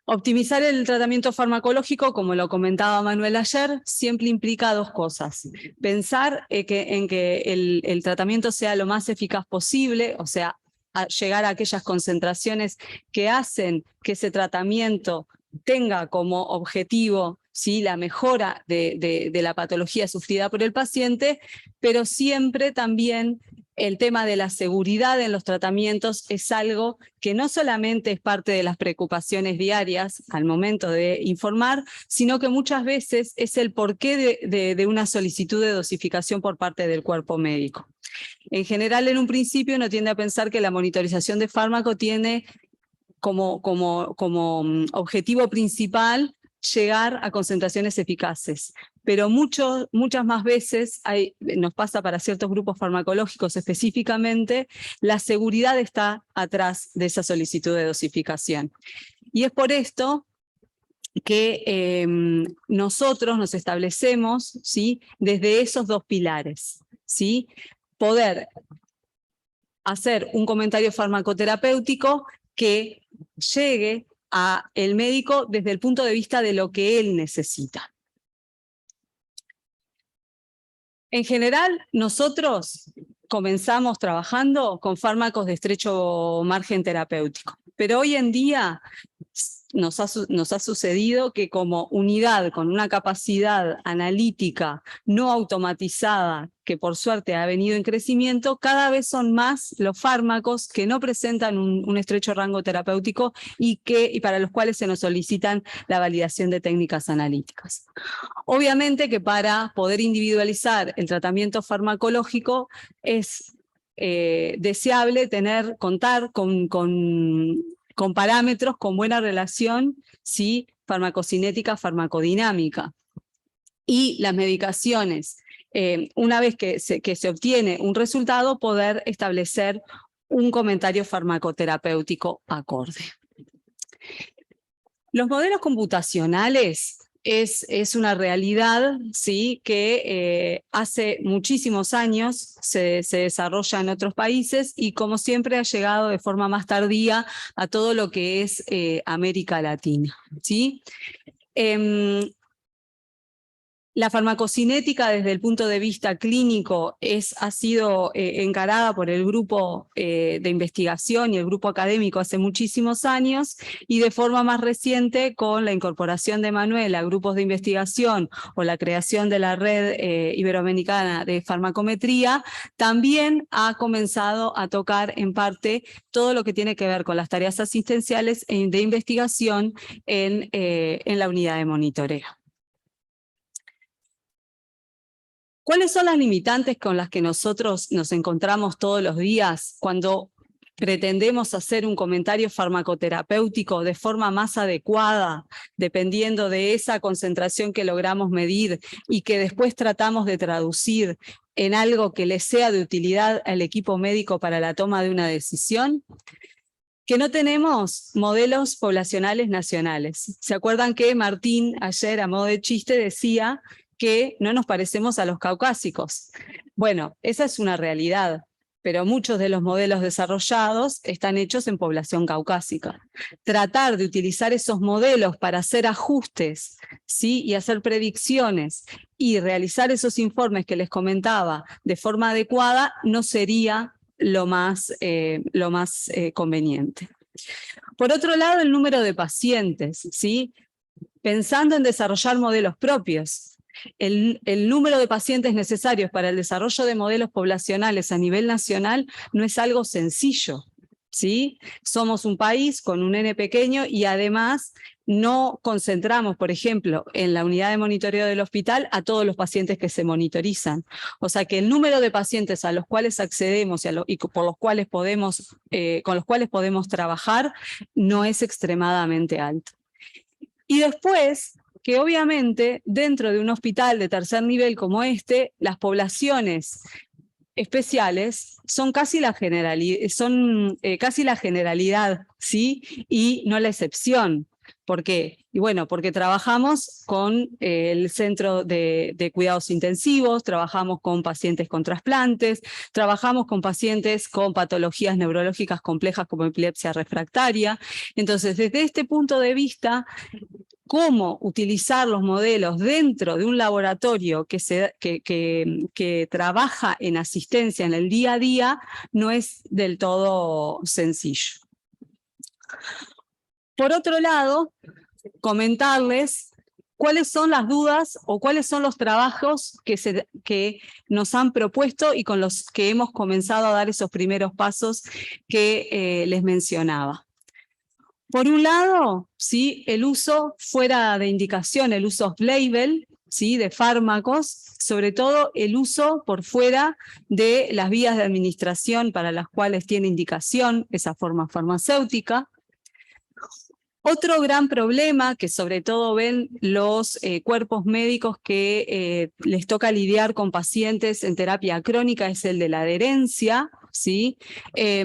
Optimizar el tratamiento farmacológico, como lo comentaba Manuel ayer, siempre implica dos cosas. Pensar en que el tratamiento sea lo más eficaz posible, o sea, llegar a aquellas concentraciones que hacen que ese tratamiento tenga como objetivo, ¿sí?, la mejora de la patología sufrida por el paciente, pero siempre también el tema de la seguridad en los tratamientos es algo que no solamente es parte de las preocupaciones diarias al momento de informar, sino que muchas veces es el porqué de una solicitud de dosificación por parte del cuerpo médico. En general, en un principio uno tiende a pensar que la monitorización de fármaco tiene como objetivo principal llegar a concentraciones eficaces. Pero muchas más veces, nos pasa para ciertos grupos farmacológicos específicamente, la seguridad está atrás de esa solicitud de dosificación. Y es por esto que nosotros nos establecemos, ¿sí?, desde esos dos pilares, ¿sí? Poder hacer un comentario farmacoterapéutico que llegue al médico desde el punto de vista de lo que él necesita. En general, nosotros comenzamos trabajando con fármacos de estrecho margen terapéutico. Pero hoy en día nos ha sucedido que como unidad con una capacidad analítica no automatizada, que por suerte ha venido en crecimiento, cada vez son más los fármacos que no presentan un estrecho rango terapéutico y para los cuales se nos solicitan la validación de técnicas analíticas. Obviamente que para poder individualizar el tratamiento farmacológico es deseable contar con parámetros con buena relación, ¿sí? Farmacocinética, farmacodinámica. Y las medicaciones, una vez que se obtiene un resultado, poder establecer un comentario farmacoterapéutico acorde. Los modelos computacionales es una realidad, ¿sí? Que hace muchísimos años se desarrolla en otros países y como siempre ha llegado de forma más tardía a todo lo que es América Latina, ¿sí? La farmacocinética desde el punto de vista clínico ha sido encarada por el grupo de investigación y el grupo académico hace muchísimos años y de forma más reciente con la incorporación de Manuel a grupos de investigación o la creación de la red iberoamericana de farmacometría, también ha comenzado a tocar en parte todo lo que tiene que ver con las tareas asistenciales de investigación en la unidad de monitoreo. ¿Cuáles son las limitantes con las que nosotros nos encontramos todos los días cuando pretendemos hacer un comentario farmacoterapéutico de forma más adecuada, dependiendo de esa concentración que logramos medir y que después tratamos de traducir en algo que le sea de utilidad al equipo médico para la toma de una decisión? Que no tenemos modelos poblacionales nacionales. ¿Se acuerdan que Martín ayer a modo de chiste decía que no nos parecemos a los caucásicos? Bueno, esa es una realidad, pero muchos de los modelos desarrollados están hechos en población caucásica. Tratar de utilizar esos modelos para hacer ajustes, ¿sí? Y hacer predicciones y realizar esos informes que les comentaba de forma adecuada no sería lo más conveniente. Por otro lado, el número de pacientes, ¿sí? Pensando en desarrollar modelos propios, el número de pacientes necesarios para el desarrollo de modelos poblacionales a nivel nacional no es algo sencillo, ¿sí? Somos un país con un N pequeño y además no concentramos, por ejemplo, en la unidad de monitoreo del hospital a todos los pacientes que se monitorizan. O sea que el número de pacientes a los cuales accedemos y con los cuales podemos trabajar no es extremadamente alto. Y después, que obviamente dentro de un hospital de tercer nivel como este, las poblaciones especiales son casi la generalidad, ¿sí? Y no la excepción. ¿Por qué? Y bueno, porque trabajamos con el centro de cuidados intensivos, trabajamos con pacientes con trasplantes, trabajamos con pacientes con patologías neurológicas complejas como epilepsia refractaria. Entonces, desde este punto de vista, cómo utilizar los modelos dentro de un laboratorio que trabaja en asistencia en el día a día no es del todo sencillo. Por otro lado, comentarles cuáles son las dudas o cuáles son los trabajos que nos han propuesto y con los que hemos comenzado a dar esos primeros pasos que les mencionaba. Por un lado, ¿sí? El uso fuera de indicación, el uso off-label, ¿sí? De fármacos, sobre todo el uso por fuera de las vías de administración para las cuales tiene indicación esa forma farmacéutica. Otro gran problema que sobre todo ven los cuerpos médicos que les toca lidiar con pacientes en terapia crónica es el de la adherencia, ¿sí?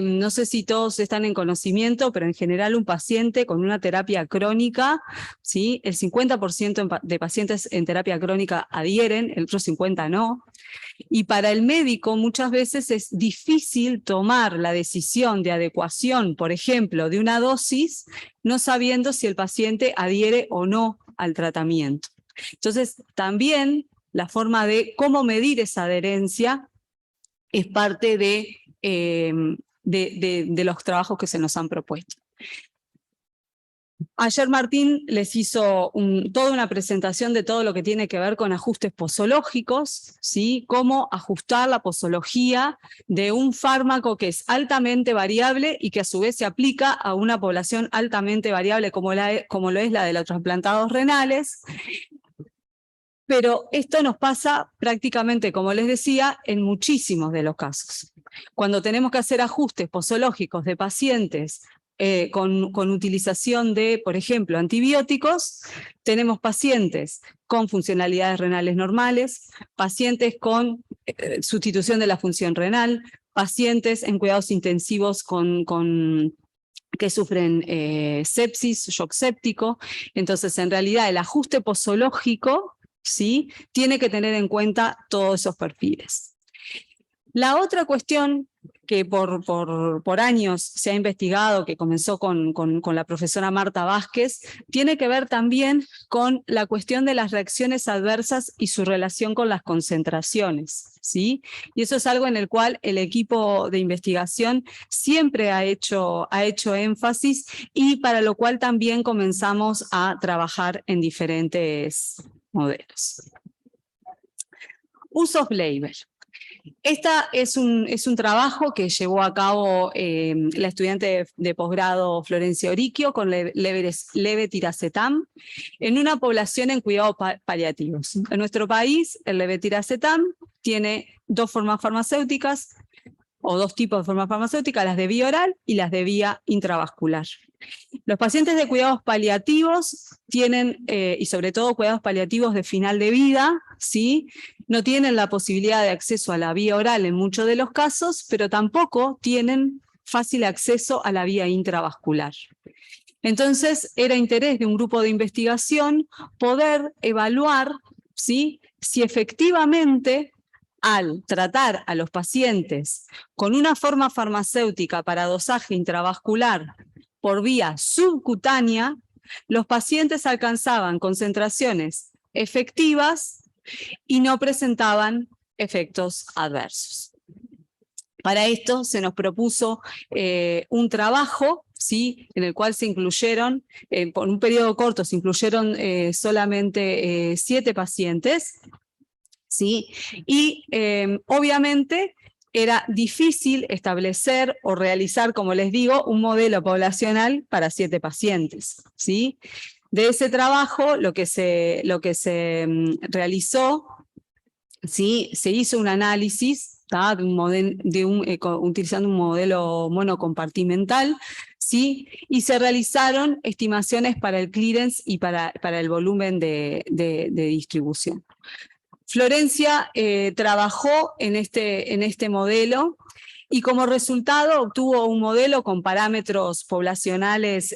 No sé si todos están en conocimiento, pero en general un paciente con una terapia crónica, ¿sí? El 50% de pacientes en terapia crónica adhieren, el otro 50% no. Y para el médico muchas veces es difícil tomar la decisión de adecuación, por ejemplo, de una dosis, no sabiendo si el paciente adhiere o no al tratamiento. Entonces, también la forma de cómo medir esa adherencia es parte de los trabajos que se nos han propuesto. Ayer Martín les hizo toda una presentación de todo lo que tiene que ver con ajustes posológicos, ¿sí? Cómo ajustar la posología de un fármaco que es altamente variable y que a su vez se aplica a una población altamente variable como lo es la de los trasplantados renales. Pero esto nos pasa prácticamente, como les decía, en muchísimos de los casos. Cuando tenemos que hacer ajustes posológicos de pacientes con utilización de, por ejemplo, antibióticos, tenemos pacientes con funcionalidades renales normales, pacientes con sustitución de la función renal, pacientes en cuidados intensivos que sufren sepsis, shock séptico. Entonces, en realidad, el ajuste posológico, ¿sí?, tiene que tener en cuenta todos esos perfiles. La otra cuestión que por años se ha investigado, que comenzó con la profesora Marta Vázquez, tiene que ver también con la cuestión de las reacciones adversas y su relación con las concentraciones, ¿sí? Y eso es algo en el cual el equipo de investigación siempre ha hecho énfasis y para lo cual también comenzamos a trabajar en diferentes modelos. Use of label. Esta es un trabajo que llevó a cabo la estudiante de posgrado Florencia Oriquio con levetiracetam en una población en cuidados paliativos. En nuestro país, el levetiracetam tiene dos formas farmacéuticas, o dos tipos de formas farmacéuticas, las de vía oral y las de vía intravascular. Los pacientes de cuidados paliativos tienen, y sobre todo cuidados paliativos de final de vida, ¿sí?, no tienen la posibilidad de acceso a la vía oral en muchos de los casos, pero tampoco tienen fácil acceso a la vía intravascular. Entonces, era interés de un grupo de investigación poder evaluar, ¿sí?, si efectivamente al tratar a los pacientes con una forma farmacéutica para dosaje intravascular por vía subcutánea, los pacientes alcanzaban concentraciones efectivas y no presentaban efectos adversos. Para esto se nos propuso un trabajo, ¿sí?, en el cual se incluyeron, por un periodo corto, se incluyeron solamente 7 pacientes, ¿sí? Y obviamente era difícil establecer o realizar, como les digo, un modelo poblacional para 7 pacientes, ¿sí? De ese trabajo, lo que se realizó, ¿sí?, se hizo un análisis, utilizando un modelo monocompartimental, ¿sí?, y se realizaron estimaciones para el clearance y para el volumen de distribución. Florencia trabajó en este modelo y como resultado obtuvo un modelo con parámetros poblacionales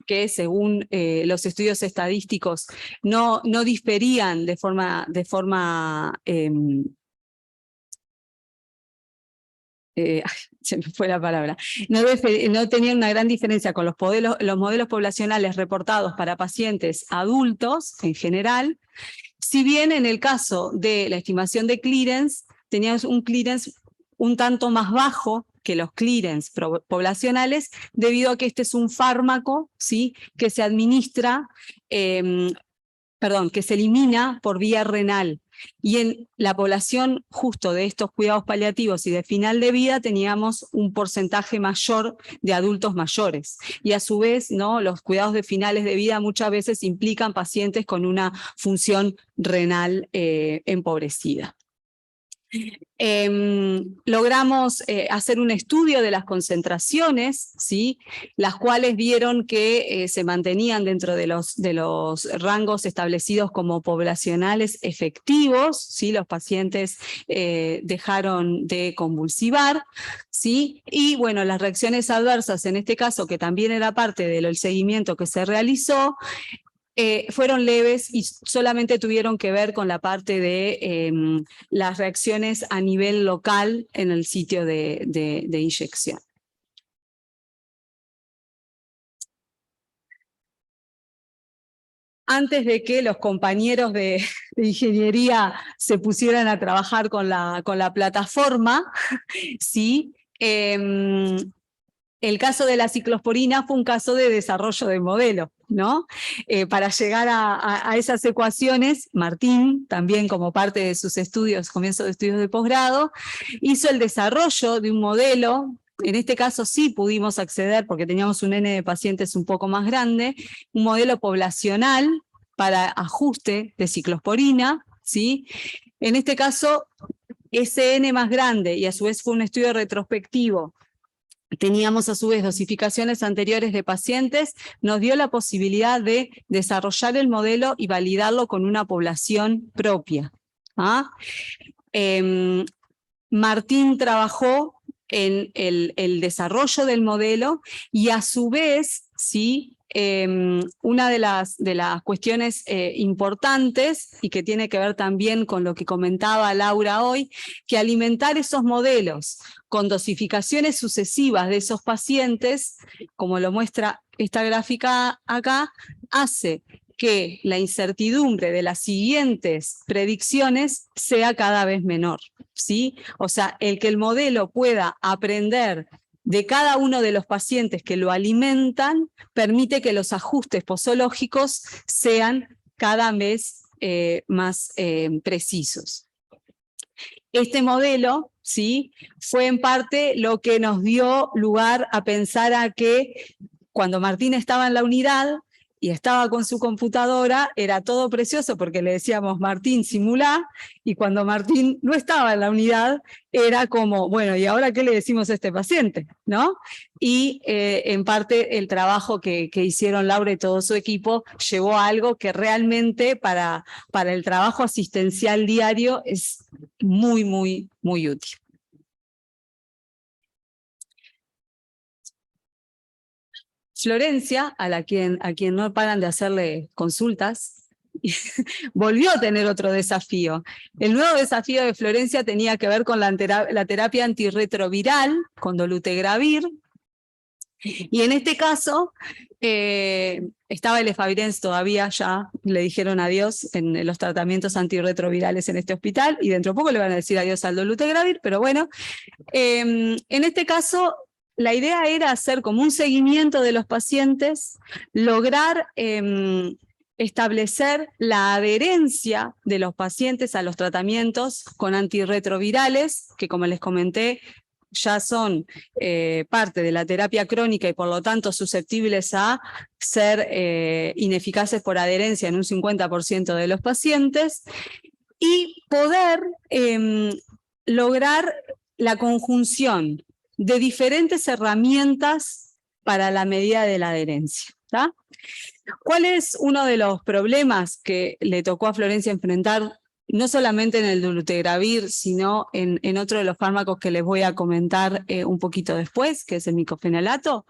que según los estudios estadísticos no diferían de forma se me fue la palabra, no tenían una gran diferencia con los modelos poblacionales reportados para pacientes adultos en general, si bien en el caso de la estimación de clearance, teníamos un clearance un tanto más bajo que los clearance poblacionales, debido a que este es un fármaco, ¿sí?, que se administra, que se elimina por vía renal. Y en la población justo de estos cuidados paliativos y de final de vida teníamos un porcentaje mayor de adultos mayores. Y a su vez, ¿no?, los cuidados de finales de vida muchas veces implican pacientes con una función renal empobrecida. Logramos hacer un estudio de las concentraciones, ¿sí?, las cuales vieron que se mantenían dentro de los rangos establecidos como poblacionales efectivos, ¿sí?, los pacientes dejaron de convulsivar, ¿sí?, y bueno, las reacciones adversas en este caso, que también era parte del seguimiento que se realizó, fueron leves y solamente tuvieron que ver con la parte de las reacciones a nivel local en el sitio de inyección. antes de que los compañeros de ingeniería se pusieran a trabajar con la plataforma, ¿sí? El caso de la ciclosporina fue un caso de desarrollo de modelo, ¿no? Para llegar a esas ecuaciones, Martín, también como parte de sus estudios, comienzo de estudios de posgrado, hizo el desarrollo de un modelo. En este caso sí pudimos acceder, porque teníamos un N de pacientes un poco más grande, un modelo poblacional para ajuste de ciclosporina, ¿sí? En este caso, ese N más grande, y a su vez fue un estudio retrospectivo, teníamos a su vez dosificaciones anteriores de pacientes, nos dio la posibilidad de desarrollar el modelo y validarlo con una población propia. ¿Ah? Martín trabajó en el desarrollo del modelo y a su vez, ¿sí? Una de las cuestiones importantes y que tiene que ver también con lo que comentaba Laura hoy, que alimentar esos modelos con dosificaciones sucesivas de esos pacientes, como lo muestra esta gráfica acá, hace que la incertidumbre de las siguientes predicciones sea cada vez menor, ¿sí? O sea, el que el modelo pueda aprender de cada uno de los pacientes que lo alimentan, permite que los ajustes posológicos sean cada vez más precisos. Este modelo, ¿sí? Fue en parte lo que nos dio lugar a pensar a que cuando Martín estaba en la unidad y estaba con su computadora, era todo precioso porque le decíamos, Martín, simulá, y cuando Martín no estaba en la unidad, era como, bueno, ¿y ahora qué le decimos a este paciente? ¿No? Y en parte el trabajo que hicieron Laura y todo su equipo llevó a algo que realmente para el trabajo asistencial diario es muy, muy, muy útil. Florencia, a quien no paran de hacerle consultas, volvió a tener otro desafío. El nuevo desafío de Florencia tenía que ver con la terapia antirretroviral, con dolutegravir, y en este caso estaba el efavirenz todavía, ya le dijeron adiós en los tratamientos antirretrovirales en este hospital, y dentro de poco le van a decir adiós al dolutegravir, pero bueno, en este caso la idea era hacer como un seguimiento de los pacientes, lograr establecer la adherencia de los pacientes a los tratamientos con antirretrovirales, que como les comenté, ya son parte de la terapia crónica y por lo tanto susceptibles a ser ineficaces por adherencia en un 50% de los pacientes, y poder lograr la conjunción de diferentes herramientas para la medida de la adherencia. ¿Tá? ¿Cuál es uno de los problemas que le tocó a Florencia enfrentar, no solamente en el dolutegravir, sino en otro de los fármacos que les voy a comentar un poquito después, que es el micofenolato?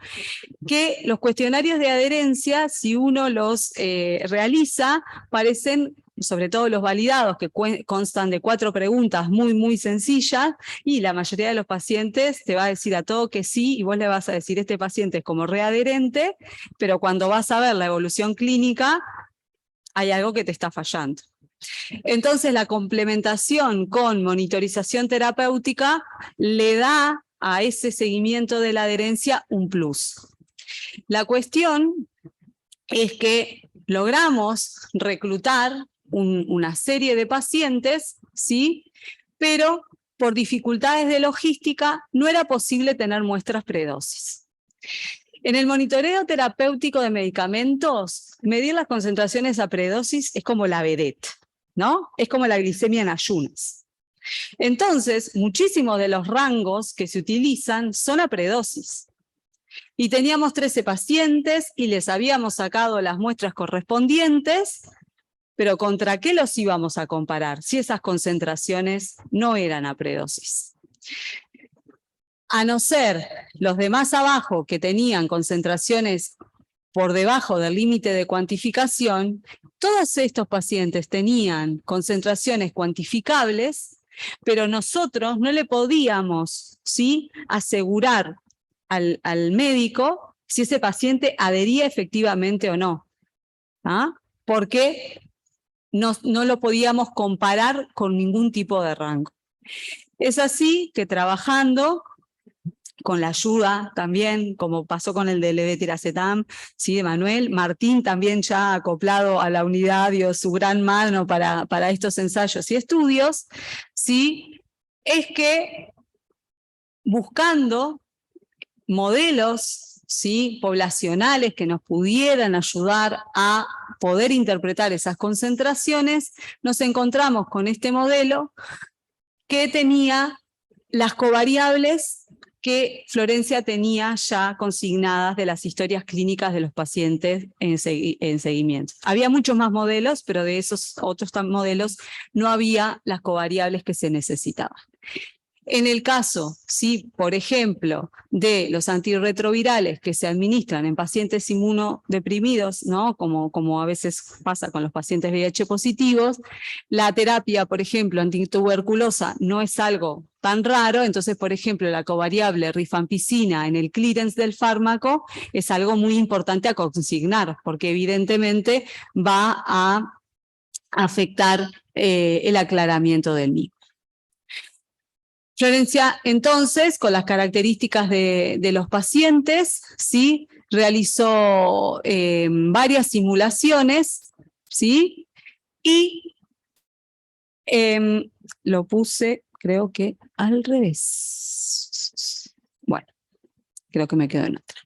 Que los cuestionarios de adherencia, si uno los realiza, parecen, sobre todo los validados, que constan de 4 preguntas muy, muy sencillas, y la mayoría de los pacientes te va a decir a todo que sí, y vos le vas a decir, este paciente es como readherente, pero cuando vas a ver la evolución clínica, hay algo que te está fallando. Entonces, la complementación con monitorización terapéutica le da a ese seguimiento de la adherencia un plus. La cuestión es que logramos reclutar una serie de pacientes, ¿sí? Pero por dificultades de logística no era posible tener muestras predosis. En el monitoreo terapéutico de medicamentos, medir las concentraciones a predosis es como la vedette, ¿no? Es como la glicemia en ayunas. Entonces, muchísimos de los rangos que se utilizan son a predosis. Y teníamos 13 pacientes y les habíamos sacado las muestras correspondientes, pero ¿contra qué los íbamos a comparar si esas concentraciones no eran a predosis? A no ser los de más abajo que tenían concentraciones por debajo del límite de cuantificación, todos estos pacientes tenían concentraciones cuantificables, pero nosotros no le podíamos, ¿sí?, asegurar al médico si ese paciente adhería efectivamente o no. ¿Ah? porque no lo podíamos comparar con ningún tipo de rango. Es así que trabajando con la ayuda también, como pasó con el del levetiracetam, ¿sí? De Manuel, Martín también ya acoplado a la unidad, dio su gran mano para estos ensayos y estudios, ¿sí? Es que buscando modelos, ¿sí? Poblacionales que nos pudieran ayudar a poder interpretar esas concentraciones, nos encontramos con este modelo que tenía las covariables que Florencia tenía ya consignadas de las historias clínicas de los pacientes en seguimiento. Había muchos más modelos, pero de esos otros modelos no había las covariables que se necesitaban. En el caso, sí, por ejemplo, de los antirretrovirales que se administran en pacientes inmunodeprimidos, ¿no? Como a veces pasa con los pacientes VIH positivos, la terapia, por ejemplo, antituberculosa no es algo tan raro, entonces, por ejemplo, la covariable rifampicina en el clearance del fármaco es algo muy importante a consignar, porque evidentemente va a afectar el aclaramiento del mismo. Florencia, entonces, con las características de los pacientes, ¿sí? Realizó varias simulaciones, ¿sí? Y lo puse, creo que al revés. Bueno, creo que me quedo en otra.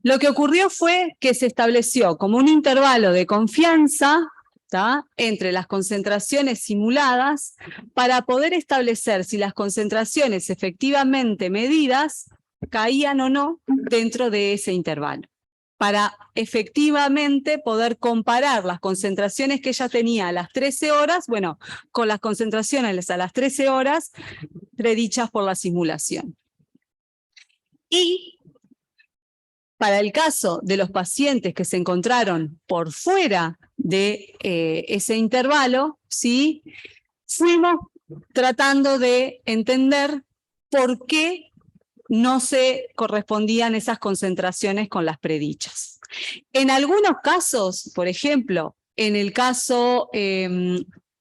Lo que ocurrió fue que se estableció como un intervalo de confianza, ¿tá? Entre las concentraciones simuladas para poder establecer si las concentraciones efectivamente medidas caían o no dentro de ese intervalo, para efectivamente poder comparar las concentraciones que ella tenía a las 13 horas, bueno, con las concentraciones a las 13 horas predichas por la simulación. Y para el caso de los pacientes que se encontraron por fuera de ese intervalo, ¿sí? Fuimos tratando de entender por qué no se correspondían esas concentraciones con las predichas. En algunos casos, por ejemplo, en el caso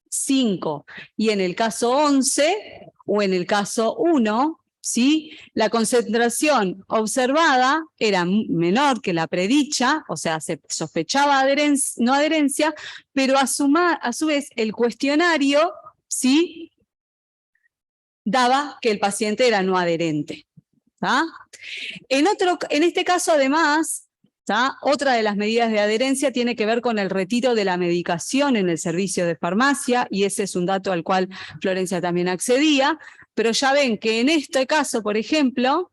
5 y en el caso 11, o en el caso 1, ¿sí? La concentración observada era menor que la predicha, o sea, se sospechaba no adherencia, pero a su vez el cuestionario, ¿sí? Daba que el paciente era no adherente. ¿Tá? En este caso, además, ¿tá? Otra de las medidas de adherencia tiene que ver con el retiro de la medicación en el servicio de farmacia, y ese es un dato al cual Florencia también accedía, pero ya ven que en este caso, por ejemplo,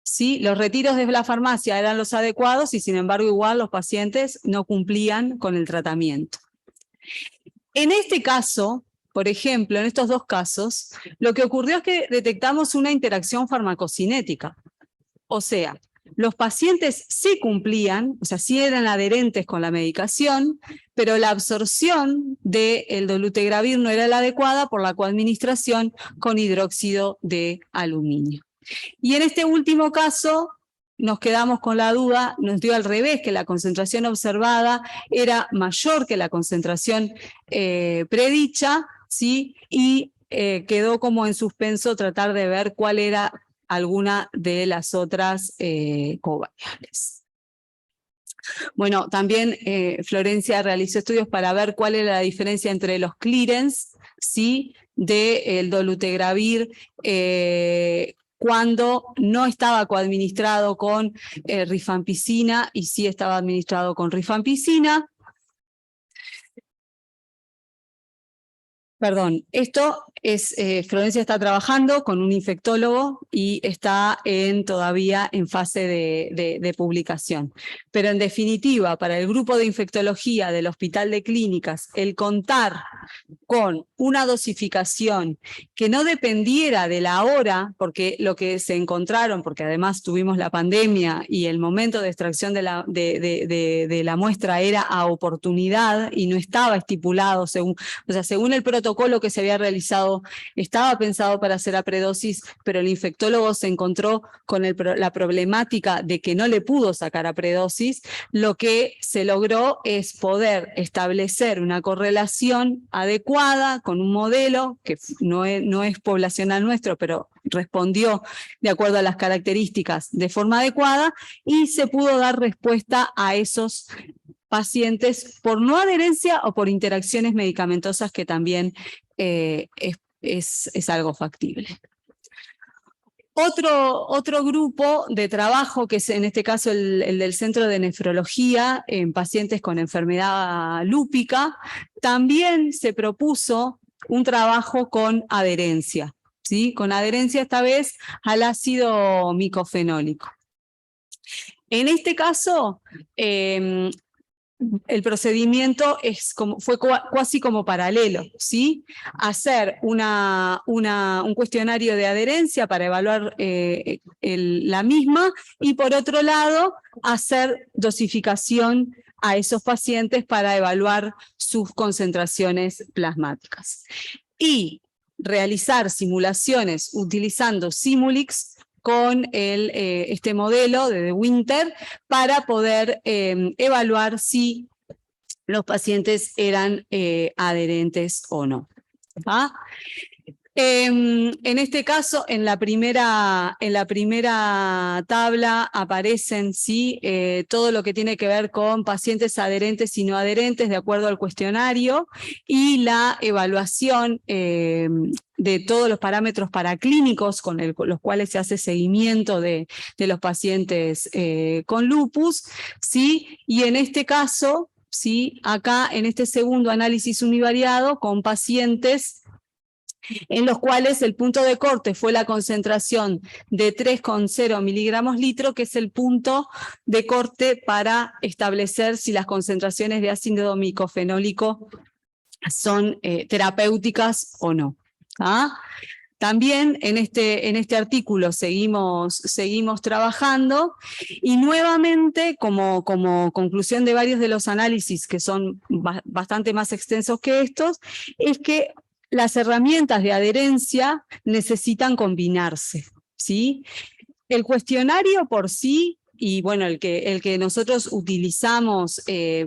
¿sí? Los retiros de la farmacia eran los adecuados y sin embargo igual los pacientes no cumplían con el tratamiento. En este caso, por ejemplo, en estos dos casos, lo que ocurrió es que detectamos una interacción farmacocinética. O sea, los pacientes sí cumplían, o sea, sí eran adherentes con la medicación, pero la absorción del dolutegravir no era la adecuada por la coadministración con hidróxido de aluminio. Y en este último caso, nos quedamos con la duda, nos dio al revés, que la concentración observada era mayor que la concentración predicha, ¿sí? Y quedó como en suspenso tratar de ver cuál era alguna de las otras covariables. Bueno, también Florencia realizó estudios para ver cuál era la diferencia entre los clearance, ¿sí? Del dolutegravir cuando no estaba coadministrado con rifampicina y sí estaba administrado con rifampicina. Perdón, esto es, Florencia está trabajando con un infectólogo y está todavía en fase de publicación. Pero en definitiva, para el grupo de infectología del Hospital de Clínicas, el contar con una dosificación que no dependiera de la hora, porque lo que se encontraron, porque además tuvimos la pandemia y el momento de extracción de la muestra era a oportunidad y no estaba estipulado según el protocolo protocolo que se había realizado estaba pensado para hacer apredosis, pero el infectólogo se encontró con la problemática de que no le pudo sacar apredosis. Lo que se logró es poder establecer una correlación adecuada con un modelo que no es poblacional nuestro, pero respondió de acuerdo a las características de forma adecuada y se pudo dar respuesta a esos pacientes por no adherencia o por interacciones medicamentosas, que también es algo factible. Otro grupo de trabajo, que es en este caso el del Centro de Nefrología en pacientes con enfermedad lúpica, también se propuso un trabajo con adherencia, ¿sí? Con adherencia esta vez al ácido micofenólico. En este caso, el procedimiento fue casi como paralelo, ¿sí? Hacer un cuestionario de adherencia para evaluar la misma, y por otro lado, hacer dosificación a esos pacientes para evaluar sus concentraciones plasmáticas. Y realizar simulaciones utilizando Simulix con este modelo de De Winter para poder evaluar si los pacientes eran adherentes o no. ¿Ah? En este caso, en la primera tabla aparecen, ¿sí? Todo lo que tiene que ver con pacientes adherentes y no adherentes de acuerdo al cuestionario, y la evaluación de todos los parámetros paraclínicos con los cuales se hace seguimiento de los pacientes con lupus, ¿sí? Y en este caso, ¿sí? Acá en este segundo análisis univariado con pacientes en los cuales el punto de corte fue la concentración de 3,0 miligramos litro, que es el punto de corte para establecer si las concentraciones de ácido micofenólico son terapéuticas o no. ¿Ah? También en este artículo seguimos trabajando, y nuevamente, como conclusión de varios de los análisis que son bastante más extensos que estos, es que las herramientas de adherencia necesitan combinarse, ¿sí? El cuestionario por sí, y bueno, el que nosotros utilizamos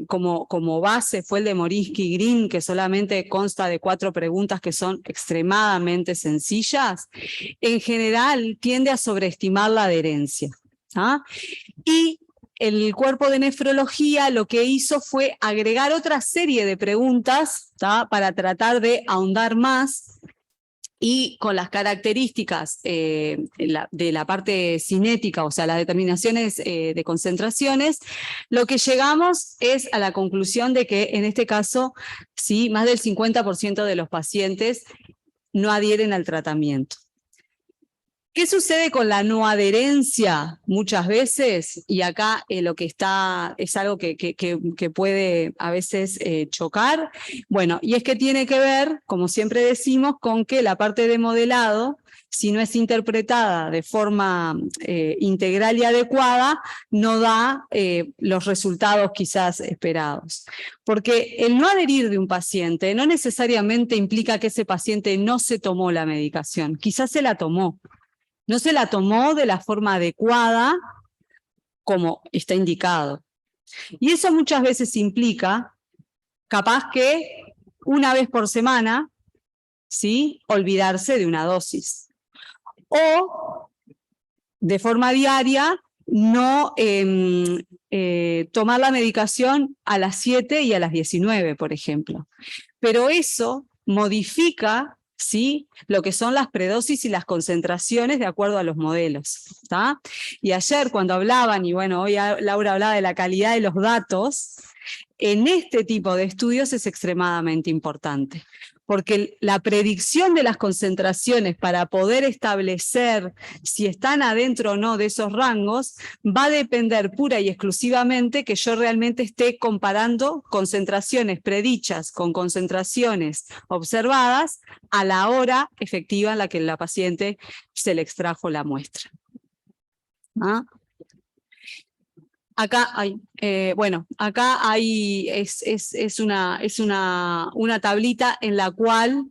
como base fue el de Morinsky Green, que solamente consta de 4 preguntas que son extremadamente sencillas, en general tiende a sobreestimar la adherencia. ¿Ah? Y el cuerpo de nefrología lo que hizo fue agregar otra serie de preguntas, ¿tá? Para tratar de ahondar más, y con las características de la parte cinética, o sea, las determinaciones de concentraciones, lo que llegamos es a la conclusión de que en este caso, sí, más del 50% de los pacientes no adhieren al tratamiento. ¿Qué sucede con la no adherencia muchas veces? Y acá lo que está es algo que puede a veces chocar. Bueno, y es que tiene que ver, como siempre decimos, con que la parte de modelado, si no es interpretada de forma integral y adecuada, no da los resultados quizás esperados. Porque el no adherir de un paciente no necesariamente implica que ese paciente no se tomó la medicación, quizás se la tomó. No se la tomó de la forma adecuada como está indicado. Y eso muchas veces implica, capaz que una vez por semana, ¿sí? Olvidarse de una dosis. O de forma diaria, no tomar la medicación a las 7 y a las 19, por ejemplo. Pero eso modifica, ¿sí? Lo que son las predosis y las concentraciones de acuerdo a los modelos. ¿Tá? Y ayer cuando hablaban, y bueno, hoy Laura hablaba de la calidad de los datos, en este tipo de estudios es extremadamente importante, porque la predicción de las concentraciones para poder establecer si están adentro o no de esos rangos va a depender pura y exclusivamente que yo realmente esté comparando concentraciones predichas con concentraciones observadas a la hora efectiva en la que la paciente se le extrajo la muestra. ¿Ah? Acá hay, es una tablita en la cual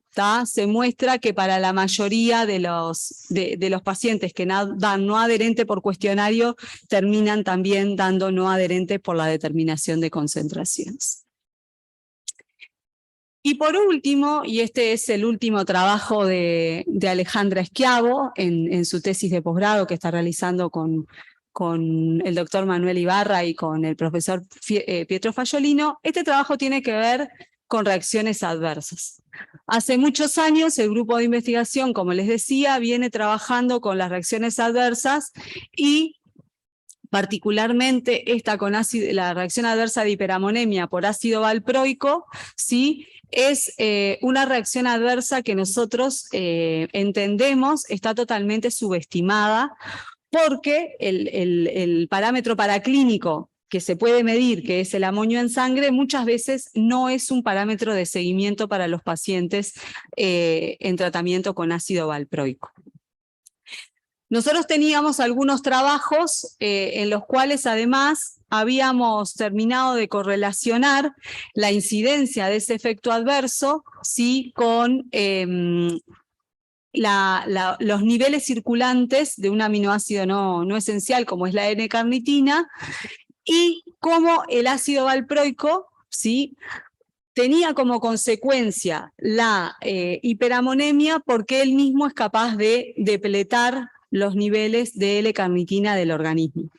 se muestra que para la mayoría de los pacientes que dan no adherente por cuestionario, terminan también dando no adherente por la determinación de concentraciones. Y por último, y este es el último trabajo de Alejandra Schiavo en su tesis de posgrado que está realizando con el doctor Manuel Ibarra y con el profesor Pietro Fajolino, este trabajo tiene que ver con reacciones adversas. Hace muchos años el grupo de investigación, como les decía, viene trabajando con las reacciones adversas y particularmente la reacción adversa de hiperamonemia por ácido valproico, ¿sí? Es una reacción adversa que nosotros entendemos está totalmente subestimada, porque el parámetro paraclínico que se puede medir, que es el amonio en sangre, muchas veces no es un parámetro de seguimiento para los pacientes en tratamiento con ácido valproico. Nosotros teníamos algunos trabajos en los cuales además habíamos terminado de correlacionar la incidencia de ese efecto adverso, ¿sí? Con los niveles circulantes de un aminoácido no esencial como es la N-carnitina, y cómo el ácido valproico, ¿sí? Tenía como consecuencia la hiperamonemia porque él mismo es capaz de depletar los niveles de L-carnitina del organismo.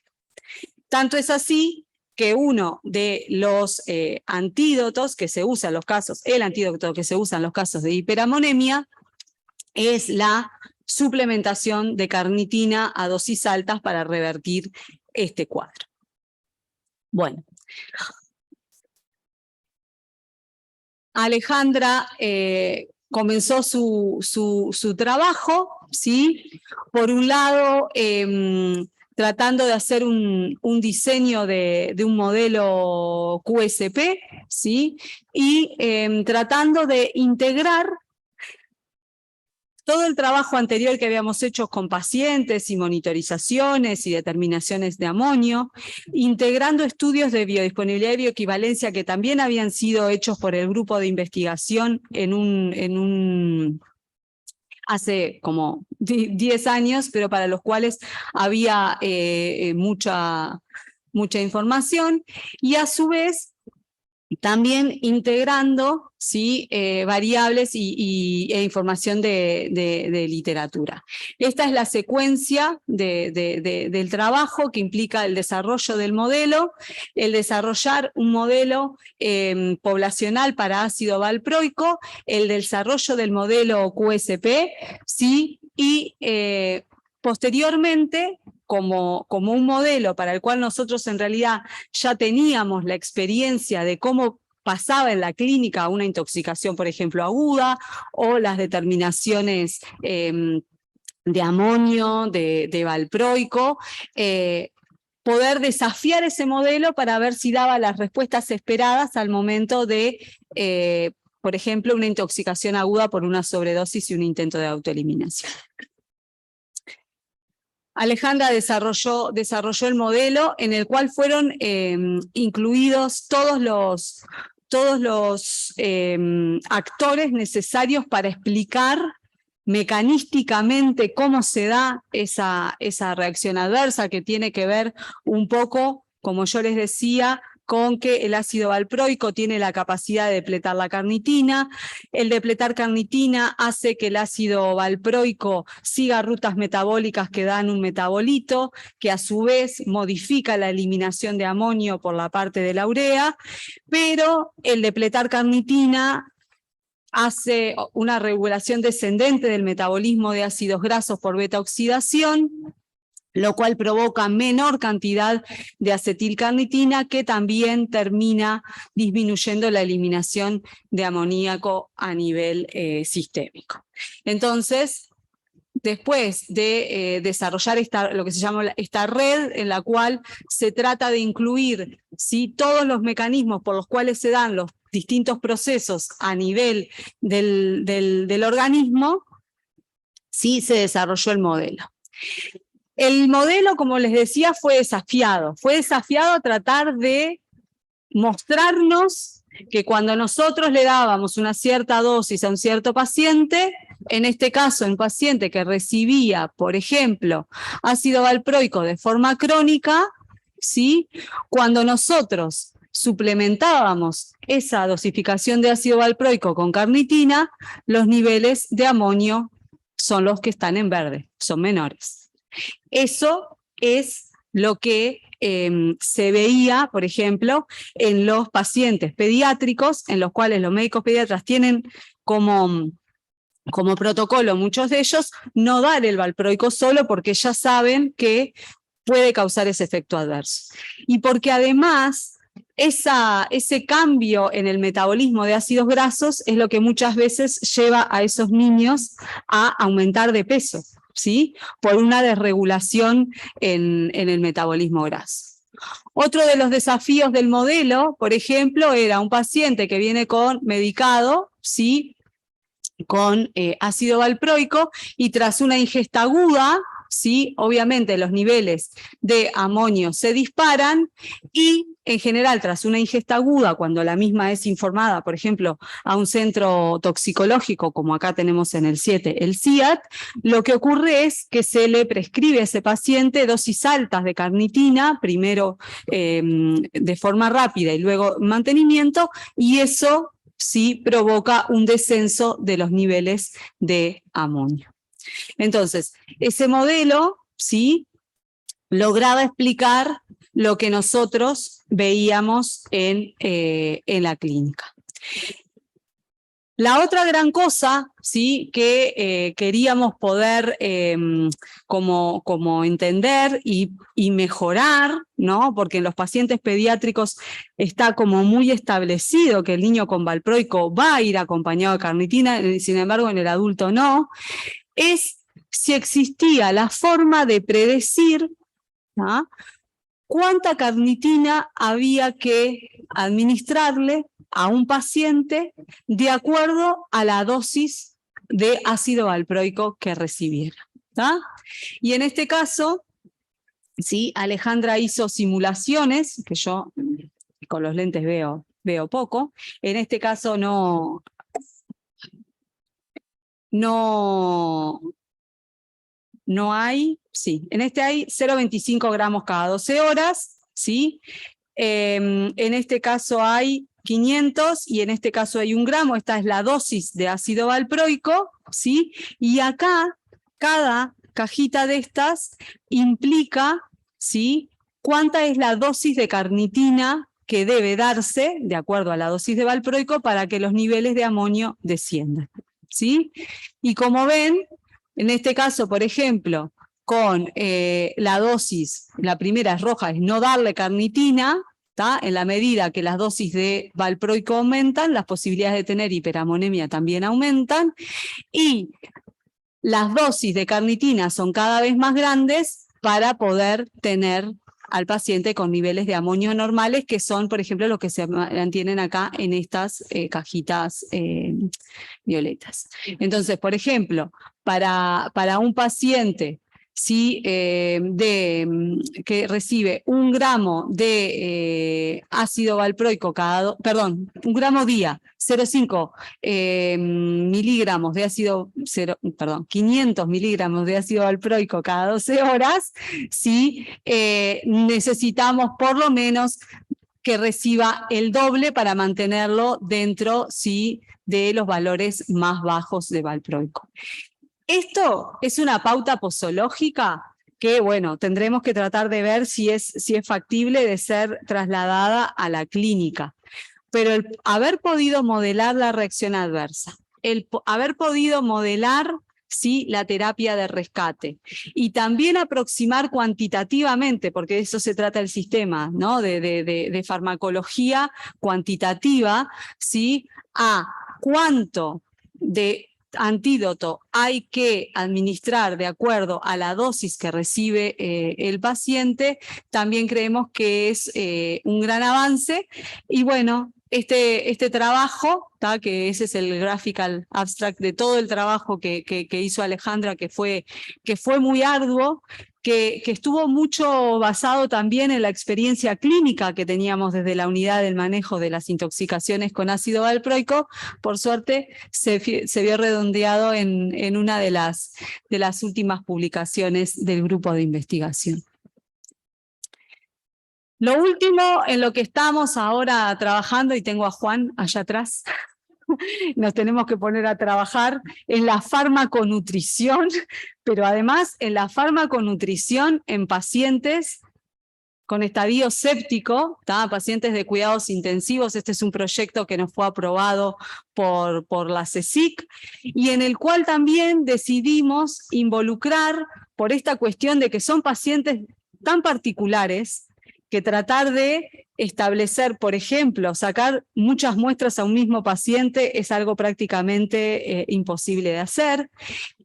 Tanto es así que uno de los antídotos que se usa en los casos, el antídoto que se usa en los casos de hiperamonemia, es la suplementación de carnitina a dosis altas para revertir este cuadro. Bueno. Alejandra comenzó su trabajo, ¿sí? Por un lado, tratando de hacer un diseño de un modelo QSP, ¿sí? Y tratando de integrar todo el trabajo anterior que habíamos hecho con pacientes y monitorizaciones y determinaciones de amonio, integrando estudios de biodisponibilidad y bioequivalencia que también habían sido hechos por el grupo de investigación hace como 10 años, pero para los cuales había mucha información, y a su vez también integrando, ¿sí? Variables e información de literatura. Esta es la secuencia del trabajo que implica el desarrollo del modelo, el desarrollar un modelo poblacional para ácido valproico, el desarrollo del modelo QSP, ¿sí? Y posteriormente, como un modelo para el cual nosotros en realidad ya teníamos la experiencia de cómo pasaba en la clínica una intoxicación, por ejemplo, aguda, o las determinaciones de amonio, de valproico, poder desafiar ese modelo para ver si daba las respuestas esperadas al momento de, por ejemplo, una intoxicación aguda por una sobredosis y un intento de autoeliminación. Alejandra desarrolló el modelo en el cual fueron incluidos todos los actores necesarios para explicar mecanísticamente cómo se da esa reacción adversa, que tiene que ver un poco, como yo les decía, con que el ácido valproico tiene la capacidad de depletar la carnitina. El depletar carnitina hace que el ácido valproico siga rutas metabólicas que dan un metabolito, que a su vez modifica la eliminación de amonio por la parte de la urea, pero el depletar carnitina hace una regulación descendente del metabolismo de ácidos grasos por beta-oxidación, lo cual provoca menor cantidad de acetilcarnitina, que también termina disminuyendo la eliminación de amoníaco a nivel sistémico. Entonces, después de desarrollar lo que se llama esta red, en la cual se trata de incluir, ¿sí? Todos los mecanismos por los cuales se dan los distintos procesos a nivel del organismo, sí se desarrolló el modelo. El modelo, como les decía, fue desafiado a tratar de mostrarnos que cuando nosotros le dábamos una cierta dosis a un cierto paciente, en este caso, un paciente que recibía, por ejemplo, ácido valproico de forma crónica, ¿sí? Cuando nosotros suplementábamos esa dosificación de ácido valproico con carnitina, los niveles de amonio son los que están en verde, son menores. Eso es lo que se veía, por ejemplo, en los pacientes pediátricos, en los cuales los médicos pediatras tienen como protocolo, muchos de ellos, no dar el valproico solo porque ya saben que puede causar ese efecto adverso. Y porque además ese cambio en el metabolismo de ácidos grasos es lo que muchas veces lleva a esos niños a aumentar de peso, ¿sí? Por una desregulación en el metabolismo graso. Otro de los desafíos del modelo, por ejemplo, era un paciente que viene medicado, ¿sí? Con ácido valproico, y tras una ingesta aguda, ¿sí? Obviamente los niveles de amonio se disparan, y en general tras una ingesta aguda, cuando la misma es informada, por ejemplo, a un centro toxicológico, como acá tenemos en el 7, el CIAT, lo que ocurre es que se le prescribe a ese paciente dosis altas de carnitina, primero de forma rápida y luego mantenimiento, y eso sí provoca un descenso de los niveles de amonio. Entonces, ese modelo, ¿sí?, lograba explicar lo que nosotros veíamos en la clínica. La otra gran cosa, ¿sí?, que queríamos poder como entender y mejorar, ¿no?, porque en los pacientes pediátricos está como muy establecido que el niño con valproico va a ir acompañado de carnitina, sin embargo en el adulto no, es si existía la forma de predecir, ¿no?, cuánta carnitina había que administrarle a un paciente de acuerdo a la dosis de ácido valproico que recibiera, ¿tá? Y en este caso, ¿sí?, Alejandra hizo simulaciones, que yo con los lentes veo poco. En este caso no hay, sí, en este hay 0,25 gramos cada 12 horas, ¿sí? En este caso hay 500 y en este caso hay 1 gramo, esta es la dosis de ácido valproico, ¿sí? Y acá cada cajita de estas implica, ¿sí?, cuánta es la dosis de carnitina que debe darse, de acuerdo a la dosis de valproico, para que los niveles de amonio desciendan, ¿sí? Y como ven, en este caso, por ejemplo, con la dosis, la primera es roja, es no darle carnitina, ¿tá? En la medida que las dosis de valproico aumentan, las posibilidades de tener hiperamonemia también aumentan, y las dosis de carnitina son cada vez más grandes para poder tener al paciente con niveles de amonio normales, que son, por ejemplo, los que se mantienen acá en estas cajitas violetas. Entonces, por ejemplo, para un paciente, ¿sí?, que recibe 1 gramo de ácido valproico 1 gramo día, 0,5 miligramos de ácido, 500 miligramos de ácido valproico cada 12 horas, ¿sí?, necesitamos por lo menos que reciba el doble para mantenerlo dentro, ¿sí?, de los valores más bajos de valproico. Esto es una pauta posológica que, bueno, tendremos que tratar de ver si es factible de ser trasladada a la clínica. Pero el haber podido modelar la reacción adversa, el haber podido modelar, ¿sí?, la terapia de rescate, y también aproximar cuantitativamente, porque de eso se trata el sistema, ¿no?, de farmacología cuantitativa, ¿sí?, a cuánto de antídoto hay que administrar de acuerdo a la dosis que recibe el paciente, también creemos que es un gran avance. Y bueno, este trabajo, que ese es el graphical abstract de todo el trabajo que hizo Alejandra, que fue muy arduo, que estuvo mucho basado también en la experiencia clínica que teníamos desde la unidad del manejo de las intoxicaciones con ácido valproico. Por suerte se vio redondeado en una de las últimas publicaciones del grupo de investigación. Lo último en lo que estamos ahora trabajando, y tengo a Juan allá atrás, nos tenemos que poner a trabajar en la farmaconutrición, pero además en la farmaconutrición en pacientes con estadio séptico, pacientes de cuidados intensivos. Este es un proyecto que nos fue aprobado por la CSIC y en el cual también decidimos involucrar, por esta cuestión de que son pacientes tan particulares, que tratar de establecer, por ejemplo, sacar muchas muestras a un mismo paciente es algo prácticamente imposible de hacer.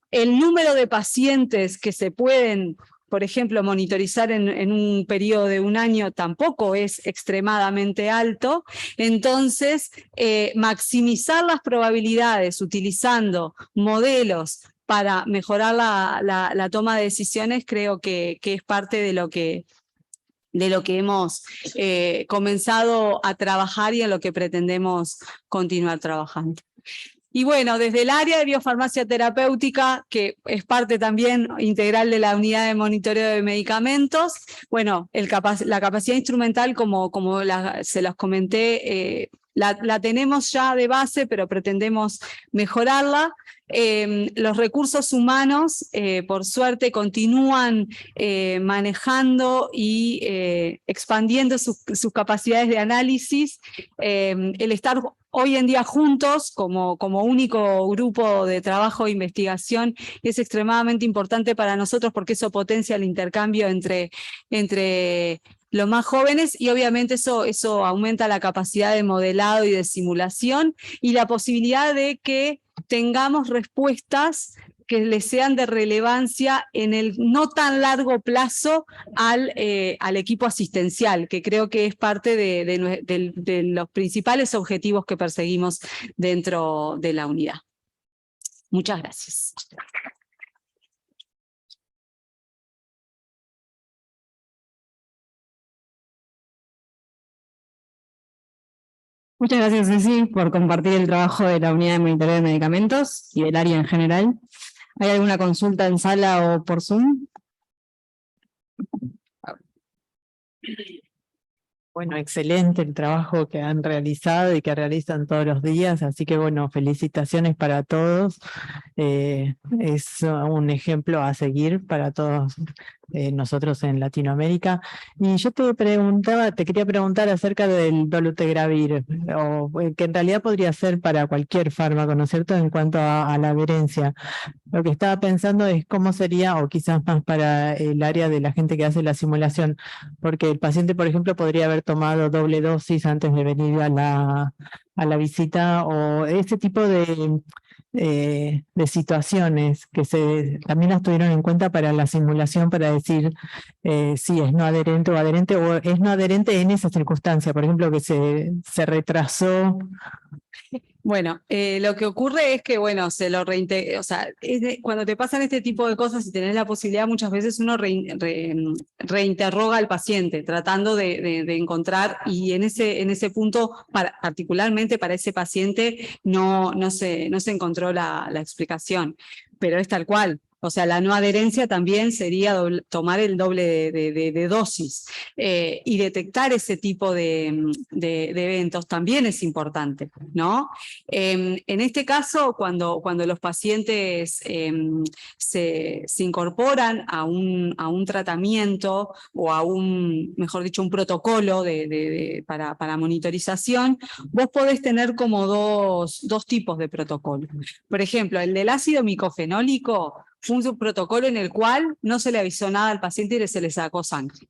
El número de pacientes que se pueden, por ejemplo, monitorizar en un periodo de un año tampoco es extremadamente alto. Entonces, maximizar las probabilidades utilizando modelos para mejorar la toma de decisiones creo que es parte de lo que hemos comenzado a trabajar y en lo que pretendemos continuar trabajando. Y bueno, desde el área de biofarmacia terapéutica, que es parte también integral de la unidad de monitoreo de medicamentos, bueno, la capacidad instrumental, como se los comenté, la tenemos ya de base, pero pretendemos mejorarla. Los recursos humanos, por suerte, continúan manejando y expandiendo sus capacidades de análisis. El estar hoy en día juntos como único grupo de trabajo e investigación es extremadamente importante para nosotros porque eso potencia el intercambio entre los más jóvenes y obviamente eso aumenta la capacidad de modelado y de simulación y la posibilidad de que tengamos respuestas que les sean de relevancia en el no tan largo plazo al equipo asistencial, que creo que es parte de los principales objetivos que perseguimos dentro de la unidad. Muchas gracias. Muchas gracias, Ceci, por compartir el trabajo de la unidad de monitoreo de medicamentos y del área en general. ¿Hay alguna consulta en sala o por Zoom? Bueno, excelente el trabajo que han realizado y que realizan todos los días, así que bueno, felicitaciones para todos. Es un ejemplo a seguir para todos nosotros en Latinoamérica. Y yo te quería preguntar acerca del dolutegravir, que en realidad podría ser para cualquier fármaco, ¿no es cierto?, en cuanto a la adherencia. Lo que estaba pensando es cómo sería, o quizás más para el área de la gente que hace la simulación, porque el paciente, por ejemplo, podría haber tomado doble dosis antes de venir a la visita, o ese tipo de situaciones que también las tuvieron en cuenta para la simulación, para decir si es no adherente o adherente, o es no adherente en esa circunstancia, por ejemplo, que se retrasó. Bueno, lo que ocurre es que, bueno, se lo reintegra, o sea, cuando te pasan este tipo de cosas y tenés la posibilidad, muchas veces uno reinterroga al paciente, tratando de encontrar, y en ese punto, particularmente para ese paciente, no se encontró la explicación, pero es tal cual. O sea, la no adherencia también sería tomar el doble de dosis y detectar ese tipo de eventos también es importante, ¿no? En este caso, cuando los pacientes se incorporan a un tratamiento o a mejor dicho, un protocolo para monitorización, vos podés tener como dos tipos de protocolo. Por ejemplo, el del ácido micofenólico fue un protocolo en el cual no se le avisó nada al paciente y se le sacó sangre,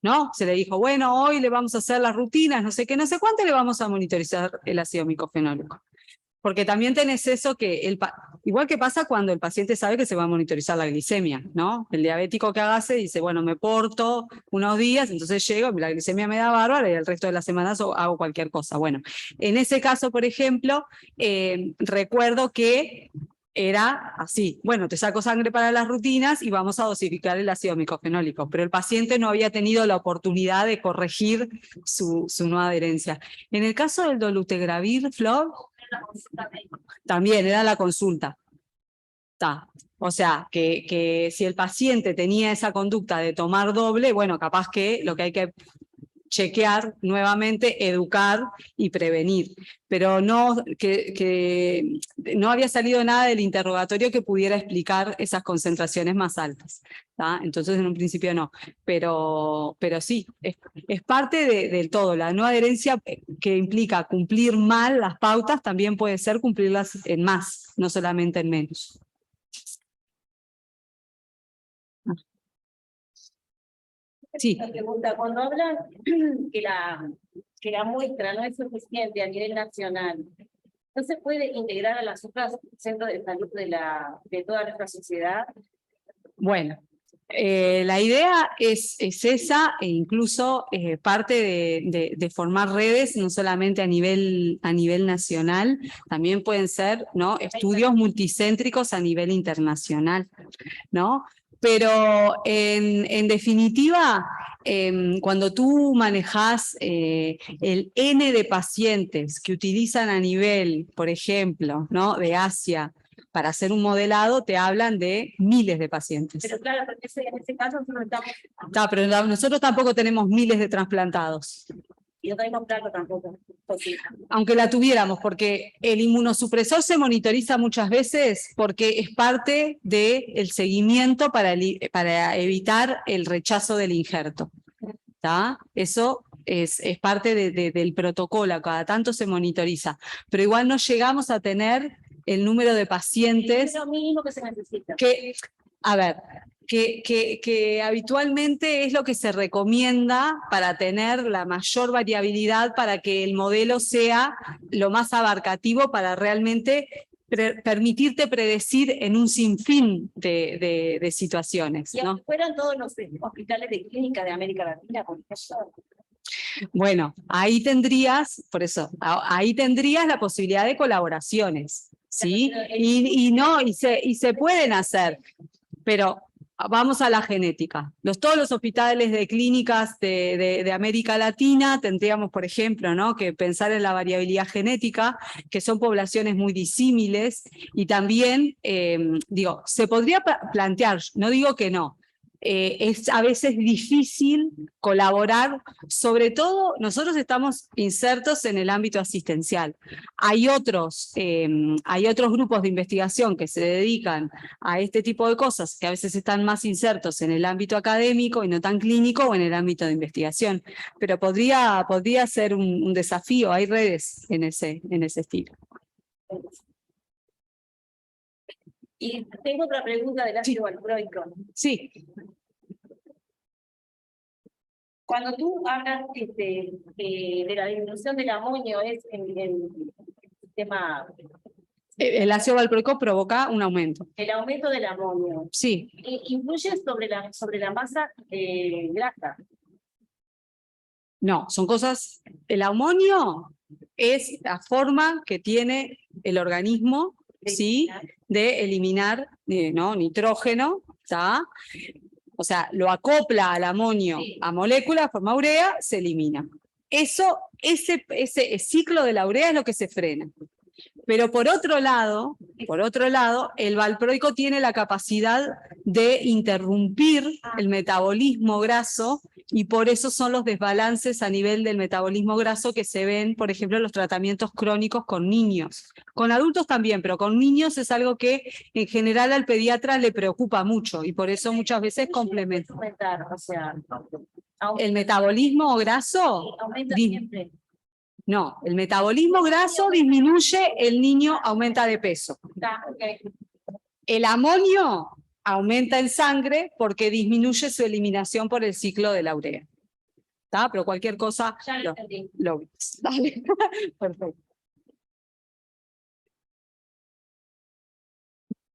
¿no? Se le dijo, bueno, hoy le vamos a hacer las rutinas, no sé qué, no sé cuánto, le vamos a monitorizar el ácido micofenólico. Porque también tenés eso que, igual que pasa cuando el paciente sabe que se va a monitorizar la glicemia, ¿no? El diabético que hace dice, bueno, me porto unos días, entonces llego, la glicemia me da bárbara y el resto de las semanas hago cualquier cosa. Bueno, en ese caso, por ejemplo, recuerdo que era así, bueno, te saco sangre para las rutinas y vamos a dosificar el ácido micofenólico, pero el paciente no había tenido la oportunidad de corregir su no adherencia. En el caso del dolutegravir, Flor, también era la consulta. O sea, que si el paciente tenía esa conducta de tomar doble, bueno, capaz que lo que hay que chequear nuevamente, educar y prevenir. Pero no, que no había salido nada del interrogatorio que pudiera explicar esas concentraciones más altas. ¿Tá? Entonces en un principio no. Pero sí, es parte del todo. La no adherencia que implica cumplir mal las pautas también puede ser cumplirlas en más, no solamente en menos. Sí. Una pregunta, cuando hablan que la muestra no es suficiente a nivel nacional, ¿no se puede integrar a las otras centros de salud de toda nuestra sociedad? Bueno, la idea es esa, e incluso parte de formar redes, no solamente a nivel nacional, también pueden ser, ¿no?, estudios multicéntricos a nivel internacional, ¿no? Pero en definitiva, cuando tú manejas el N de pacientes que utilizan a nivel, por ejemplo, ¿no?, de Asia, para hacer un modelado, te hablan de miles de pacientes. Pero claro, porque en ese caso nosotros estamos... Pero nosotros tampoco tenemos miles de trasplantados. Y no tenemos plato tampoco. Aunque la tuviéramos, porque el inmunosupresor se monitoriza muchas veces porque es parte del seguimiento para evitar el rechazo del injerto. ¿Tá? Eso es parte del protocolo, cada tanto se monitoriza. Pero igual no llegamos a tener el número de pacientes... Es lo mínimo que se necesita. A ver, que habitualmente es lo que se recomienda para tener la mayor variabilidad, para que el modelo sea lo más abarcativo para realmente permitirte predecir en un sinfín de situaciones, ¿no? Y fueran todos los hospitales de clínica de América Latina, por ejemplo. Bueno, ahí tendrías, por eso, ahí tendrías la posibilidad de colaboraciones, ¿sí? Y se pueden hacer, pero vamos a la genética. Todos los hospitales de clínicas de América Latina tendríamos, por ejemplo, ¿no?, que pensar en la variabilidad genética, que son poblaciones muy disímiles, y también, se podría plantear, no digo que no, es a veces difícil colaborar, sobre todo nosotros estamos insertos en el ámbito asistencial. Hay otros grupos de investigación que se dedican a este tipo de cosas, que a veces están más insertos en el ámbito académico y no tan clínico, o en el ámbito de investigación. Pero podría ser un desafío, hay redes en ese estilo. Y tengo otra pregunta del ácido valproico. Sí. Cuando tú hablas de la disminución del amonio, es en el sistema... El ácido valproico provoca un aumento. El aumento del amonio. Sí. ¿Influye sobre la masa grasa? No, son cosas... El amonio es la forma que tiene el organismo, ¿sí?, de eliminar nitrógeno, ¿tá? O sea, lo acopla al amonio, sí, a moléculas, forma urea, se elimina. Ese ciclo de la urea es lo que se frena. Pero por otro lado, el valproico tiene la capacidad de interrumpir el metabolismo graso, y por eso son los desbalances a nivel del metabolismo graso que se ven, por ejemplo, en los tratamientos crónicos con niños. Con adultos también, pero con niños es algo que en general al pediatra le preocupa mucho, y por eso muchas veces complementa. O sea, ¿el metabolismo graso? Aumenta siempre. No, el metabolismo graso disminuye, el niño aumenta de peso. Okay. El amonio aumenta en sangre porque disminuye su eliminación por el ciclo de la urea. ¿Está? Pero cualquier cosa ya lo entendí. Dale. Perfecto.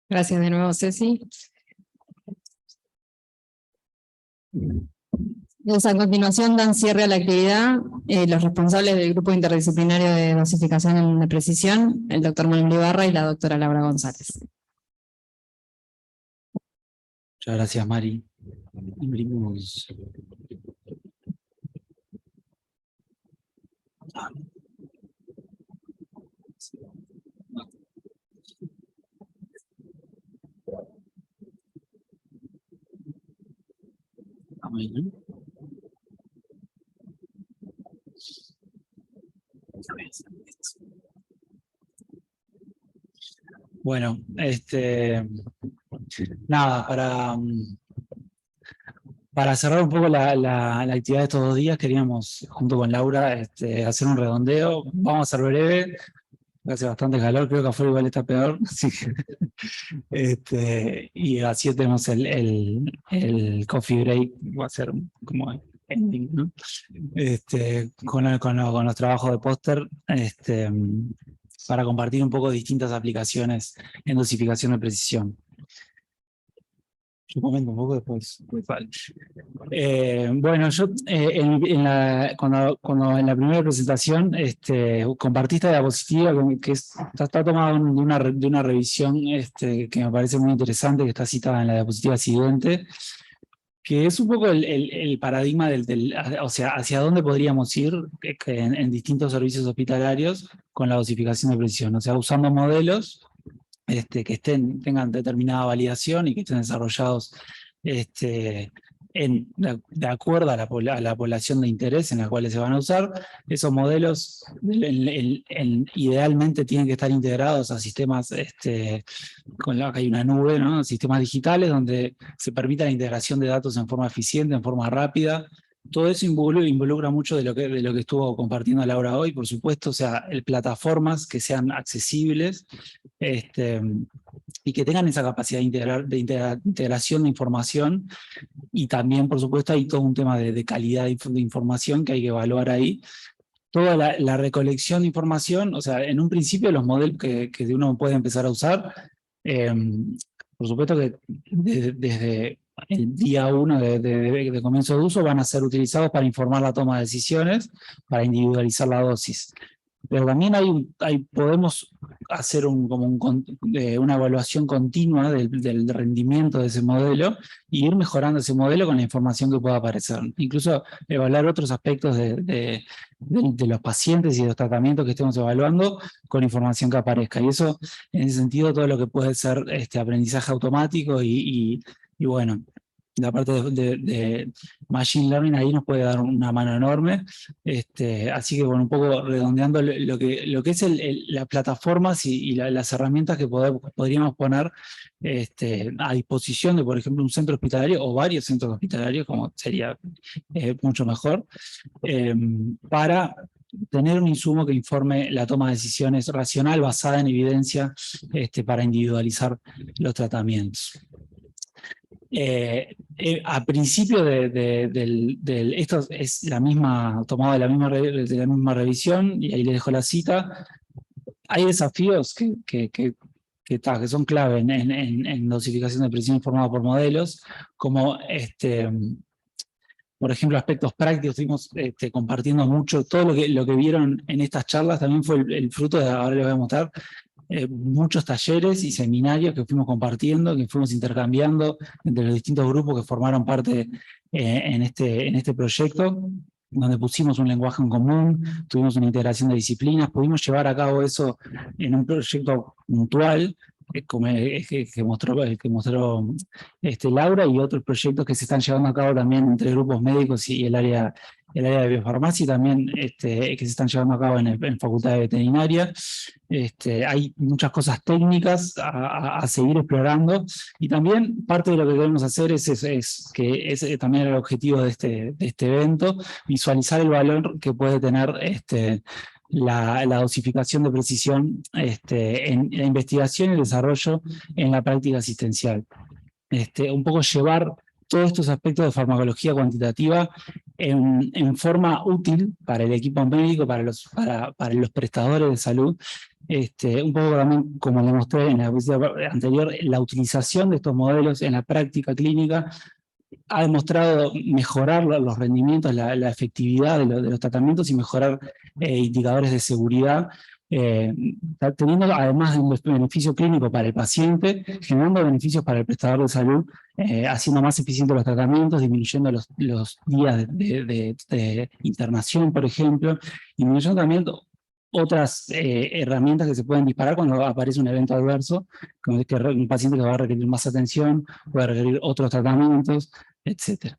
Gracias de nuevo, Ceci. A continuación dan cierre a la actividad los responsables del grupo interdisciplinario de dosificación de precisión, el doctor Manuel Ibarra y la doctora Laura González. Muchas gracias, Mari. Imprimimos. Bueno, nada, para cerrar un poco la actividad de estos 2 días, queríamos, junto con Laura, hacer un redondeo. Vamos a ser breve, hace bastante calor, creo que afuera igual está peor, así que, y así tenemos el coffee break, va a ser como ending, ¿no? Con los trabajos de póster, para compartir un poco distintas aplicaciones en dosificación de precisión. Un momento, un poco después. Bueno, yo cuando en la primera presentación compartí esta diapositiva que está tomada de una revisión que me parece muy interesante, que está citada en la diapositiva siguiente, que es un poco el paradigma o sea, hacia dónde podríamos ir en distintos servicios hospitalarios con la dosificación de precisión, o sea, usando modelos que tengan determinada validación y que estén desarrollados de acuerdo a la población de interés en la cual se van a usar. Esos modelos idealmente tienen que estar integrados a sistemas con la que hay una nube, ¿no? Sistemas digitales donde se permita la integración de datos en forma eficiente, en forma rápida. Todo eso involucra mucho de lo que estuvo compartiendo Laura hoy, por supuesto, o sea, plataformas que sean accesibles y que tengan esa capacidad de integración de información, y también, por supuesto, hay todo un tema de calidad de información que hay que evaluar ahí. Toda la recolección de información, o sea, en un principio los modelos que uno puede empezar a usar, por supuesto que desde el día 1 de comienzo de uso van a ser utilizados para informar la toma de decisiones, para individualizar la dosis. Pero también podemos hacer una evaluación continua del rendimiento de ese modelo y ir mejorando ese modelo con la información que pueda aparecer. Incluso evaluar otros aspectos de los pacientes y de los tratamientos que estemos evaluando con información que aparezca. Y eso, en ese sentido, todo lo que puede ser aprendizaje automático y bueno, la parte de Machine Learning ahí nos puede dar una mano enorme. Así que, bueno, un poco redondeando lo que es las plataformas y las herramientas que podríamos poner a disposición de, por ejemplo, un centro hospitalario o varios centros hospitalarios, como sería mucho mejor, para tener un insumo que informe la toma de decisiones racional basada en evidencia para individualizar los tratamientos. A principio esto es tomado de la misma revisión, y ahí les dejo la cita. Hay desafíos que son clave en dosificación de precisión informada por modelos, como por ejemplo, aspectos prácticos. Estuvimos compartiendo mucho. Todo lo que vieron en estas charlas también fue el fruto de, ahora les voy a mostrar, muchos talleres y seminarios que fuimos compartiendo, que fuimos intercambiando entre los distintos grupos que formaron parte en este proyecto, donde pusimos un lenguaje en común, tuvimos una integración de disciplinas, pudimos llevar a cabo eso en un proyecto puntual, que mostró Laura, y otros proyectos que se están llevando a cabo también entre grupos médicos y el área de biofarmacia, y también que se están llevando a cabo en Facultad de Veterinaria. Hay muchas cosas técnicas a seguir explorando, y también parte de lo que queremos hacer que es también el objetivo de este evento, visualizar el valor que puede tener la dosificación de precisión en la investigación y el desarrollo en la práctica asistencial. Un poco llevar todos estos aspectos de farmacología cuantitativa en forma útil para el equipo médico, para los prestadores de salud, un poco también, como le mostré en la diapositiva anterior, la utilización de estos modelos en la práctica clínica ha demostrado mejorar los rendimientos, la efectividad de los tratamientos y mejorar indicadores de seguridad, teniendo además de un beneficio clínico para el paciente, generando beneficios para el prestador de salud, haciendo más eficientes los tratamientos, disminuyendo los días de internación, por ejemplo, disminuyendo también otras herramientas que se pueden disparar cuando aparece un evento adverso, como que un paciente que va a requerir más atención, puede requerir otros tratamientos, etc.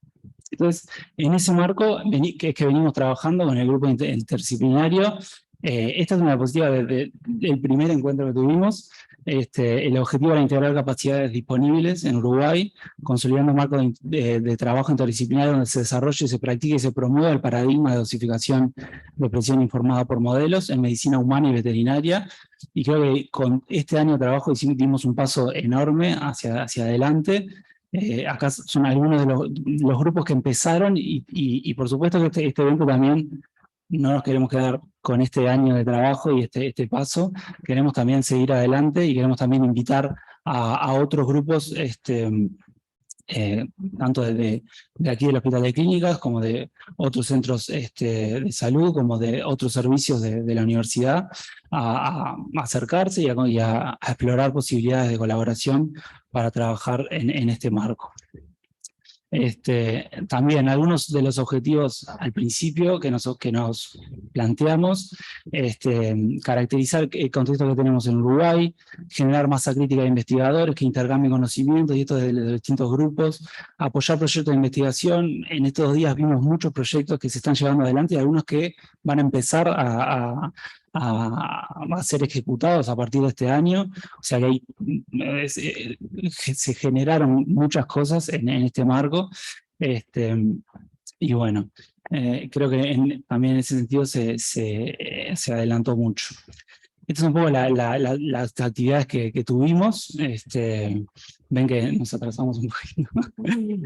Entonces, en ese marco que es que venimos trabajando con el grupo interdisciplinario, esta es una diapositiva del primer encuentro que tuvimos. El objetivo era integrar capacidades disponibles en Uruguay, consolidando un marco de trabajo interdisciplinario donde se desarrolle, se practique y se promueva el paradigma de dosificación de presión informada por modelos en medicina humana y veterinaria. Y creo que con este año de trabajo dimos un paso enorme hacia adelante. Acá son algunos de los grupos que empezaron y por supuesto que este evento también no nos queremos quedar con este año de trabajo y este paso, queremos también seguir adelante y queremos también invitar a otros grupos, tanto de aquí del Hospital de Clínicas, como de otros centros de salud, como de otros servicios de la universidad, a acercarse y a explorar posibilidades de colaboración para trabajar en este marco. También algunos de los objetivos al principio que nos planteamos, caracterizar el contexto que tenemos en Uruguay, generar masa crítica de investigadores que intercambien conocimientos y esto de distintos grupos, apoyar proyectos de investigación. En estos días vimos muchos proyectos que se están llevando adelante y algunos que van a empezar a ser ejecutados a partir de este año, o sea que se generaron muchas cosas en este marco, y bueno, creo que también en ese sentido se adelantó mucho. Estas son un poco las actividades que tuvimos. Ven que nos atrasamos un poquito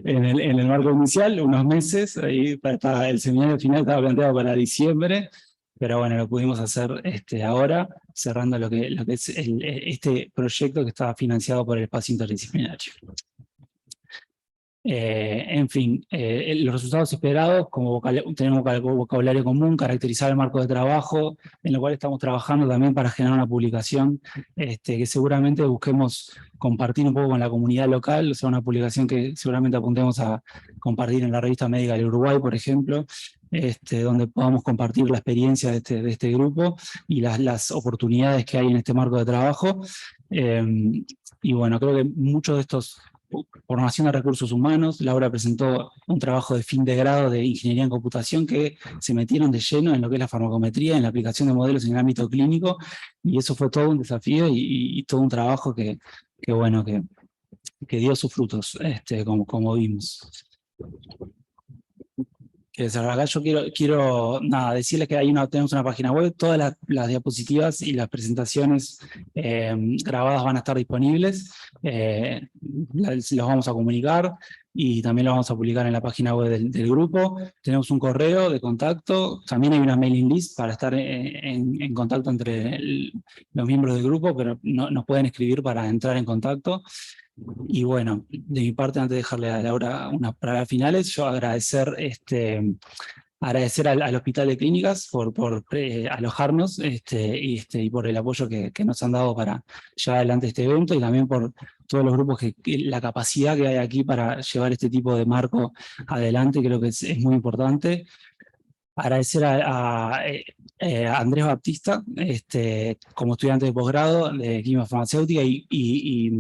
en el marco inicial, unos meses, ahí para el seminario final estaba planteado para diciembre, pero bueno, lo pudimos hacer ahora, cerrando lo que es este proyecto que estaba financiado por el espacio interdisciplinario. En fin, los resultados esperados, como tenemos vocabulario común, caracterizar el marco de trabajo, en lo cual estamos trabajando también para generar una publicación que seguramente busquemos compartir un poco con la comunidad local, o sea, una publicación que seguramente apuntemos a compartir en la revista médica del Uruguay, por ejemplo, donde podamos compartir la experiencia de este grupo y las oportunidades que hay en este marco de trabajo. Y bueno, creo que muchos de estos formación de recursos humanos, Laura presentó un trabajo de fin de grado de ingeniería en computación que se metieron de lleno en lo que es la farmacometría, en la aplicación de modelos en el ámbito clínico, y eso fue todo un desafío y todo un trabajo que dio sus frutos, como vimos. Acá yo quiero decirles que tenemos una página web, todas las diapositivas y las presentaciones grabadas van a estar disponibles, los vamos a comunicar y también los vamos a publicar en la página web del grupo. Tenemos un correo de contacto, también hay una mailing list para estar en contacto entre los miembros del grupo, pero nos pueden escribir para entrar en contacto. Y bueno, de mi parte, antes de dejarle a Laura unas palabras finales, yo agradecer al Hospital de Clínicas por alojarnos y por el apoyo que nos han dado para llevar adelante este evento y también por todos los grupos, la capacidad que hay aquí para llevar este tipo de marco adelante, creo que es muy importante. Agradecer a Andrés Baptista, como estudiante de posgrado de química farmacéutica y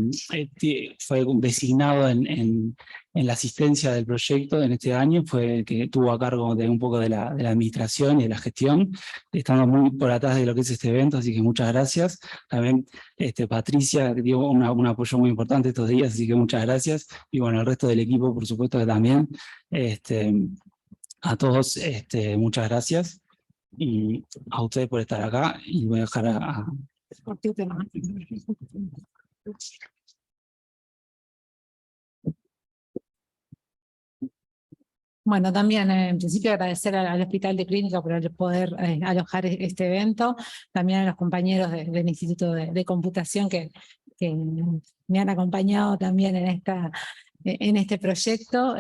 fue designado en la asistencia del proyecto en este año, fue el que tuvo a cargo de un poco de la administración y de la gestión, estando muy por atrás de lo que es este evento, así que muchas gracias. También Patricia, que dio un apoyo muy importante estos días, así que muchas gracias. Y bueno, el resto del equipo, por supuesto que también. A todos, muchas gracias y a ustedes por estar acá y voy a dejar a Bueno, también en principio agradecer al Hospital de Clínica por el poder alojar este evento, también a los compañeros del Instituto de Computación que me han acompañado también en este proyecto,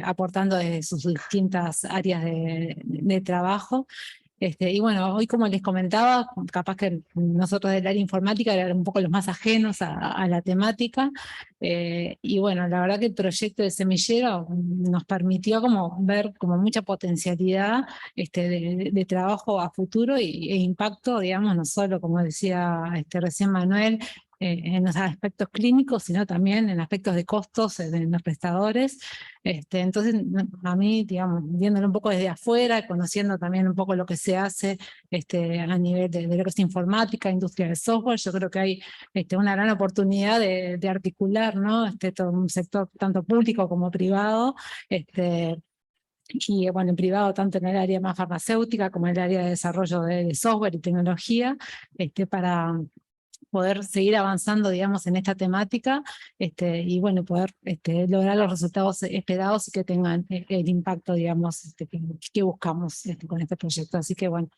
aportando desde sus distintas áreas de trabajo. Y bueno, hoy como les comentaba, capaz que nosotros del área informática eran un poco los más ajenos a la temática, y bueno, la verdad que el proyecto de Semillero nos permitió como ver como mucha potencialidad de trabajo a futuro e impacto, digamos, no solo como decía recién Manuel, en los aspectos clínicos, sino también en aspectos de costos de los prestadores. Entonces, a mí, digamos, viéndolo un poco desde afuera, conociendo también un poco lo que se hace a nivel de lo que es informática, industria del software, yo creo que hay una gran oportunidad de articular, ¿no? Todo un sector tanto público como privado, y bueno, en privado tanto en el área más farmacéutica como en el área de desarrollo de software y tecnología, para poder seguir avanzando, digamos, en esta temática, y bueno, poder lograr los resultados esperados y que tengan el impacto, digamos, que buscamos con este proyecto. Así que bueno,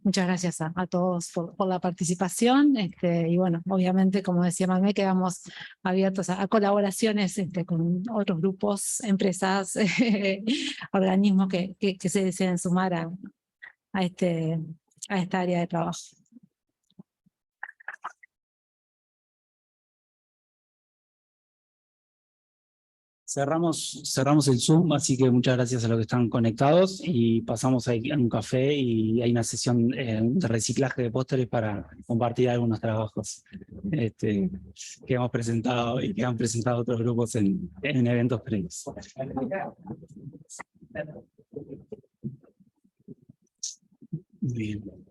muchas gracias a todos por la participación, y bueno, obviamente, como decía Manuel, quedamos abiertos a colaboraciones con otros grupos, empresas, organismos que se deseen sumar a esta área de trabajo. Cerramos el Zoom, así que muchas gracias a los que están conectados y pasamos ahí a un café y hay una sesión de reciclaje de pósteres para compartir algunos trabajos que hemos presentado y que han presentado otros grupos en eventos previos. Muy bien.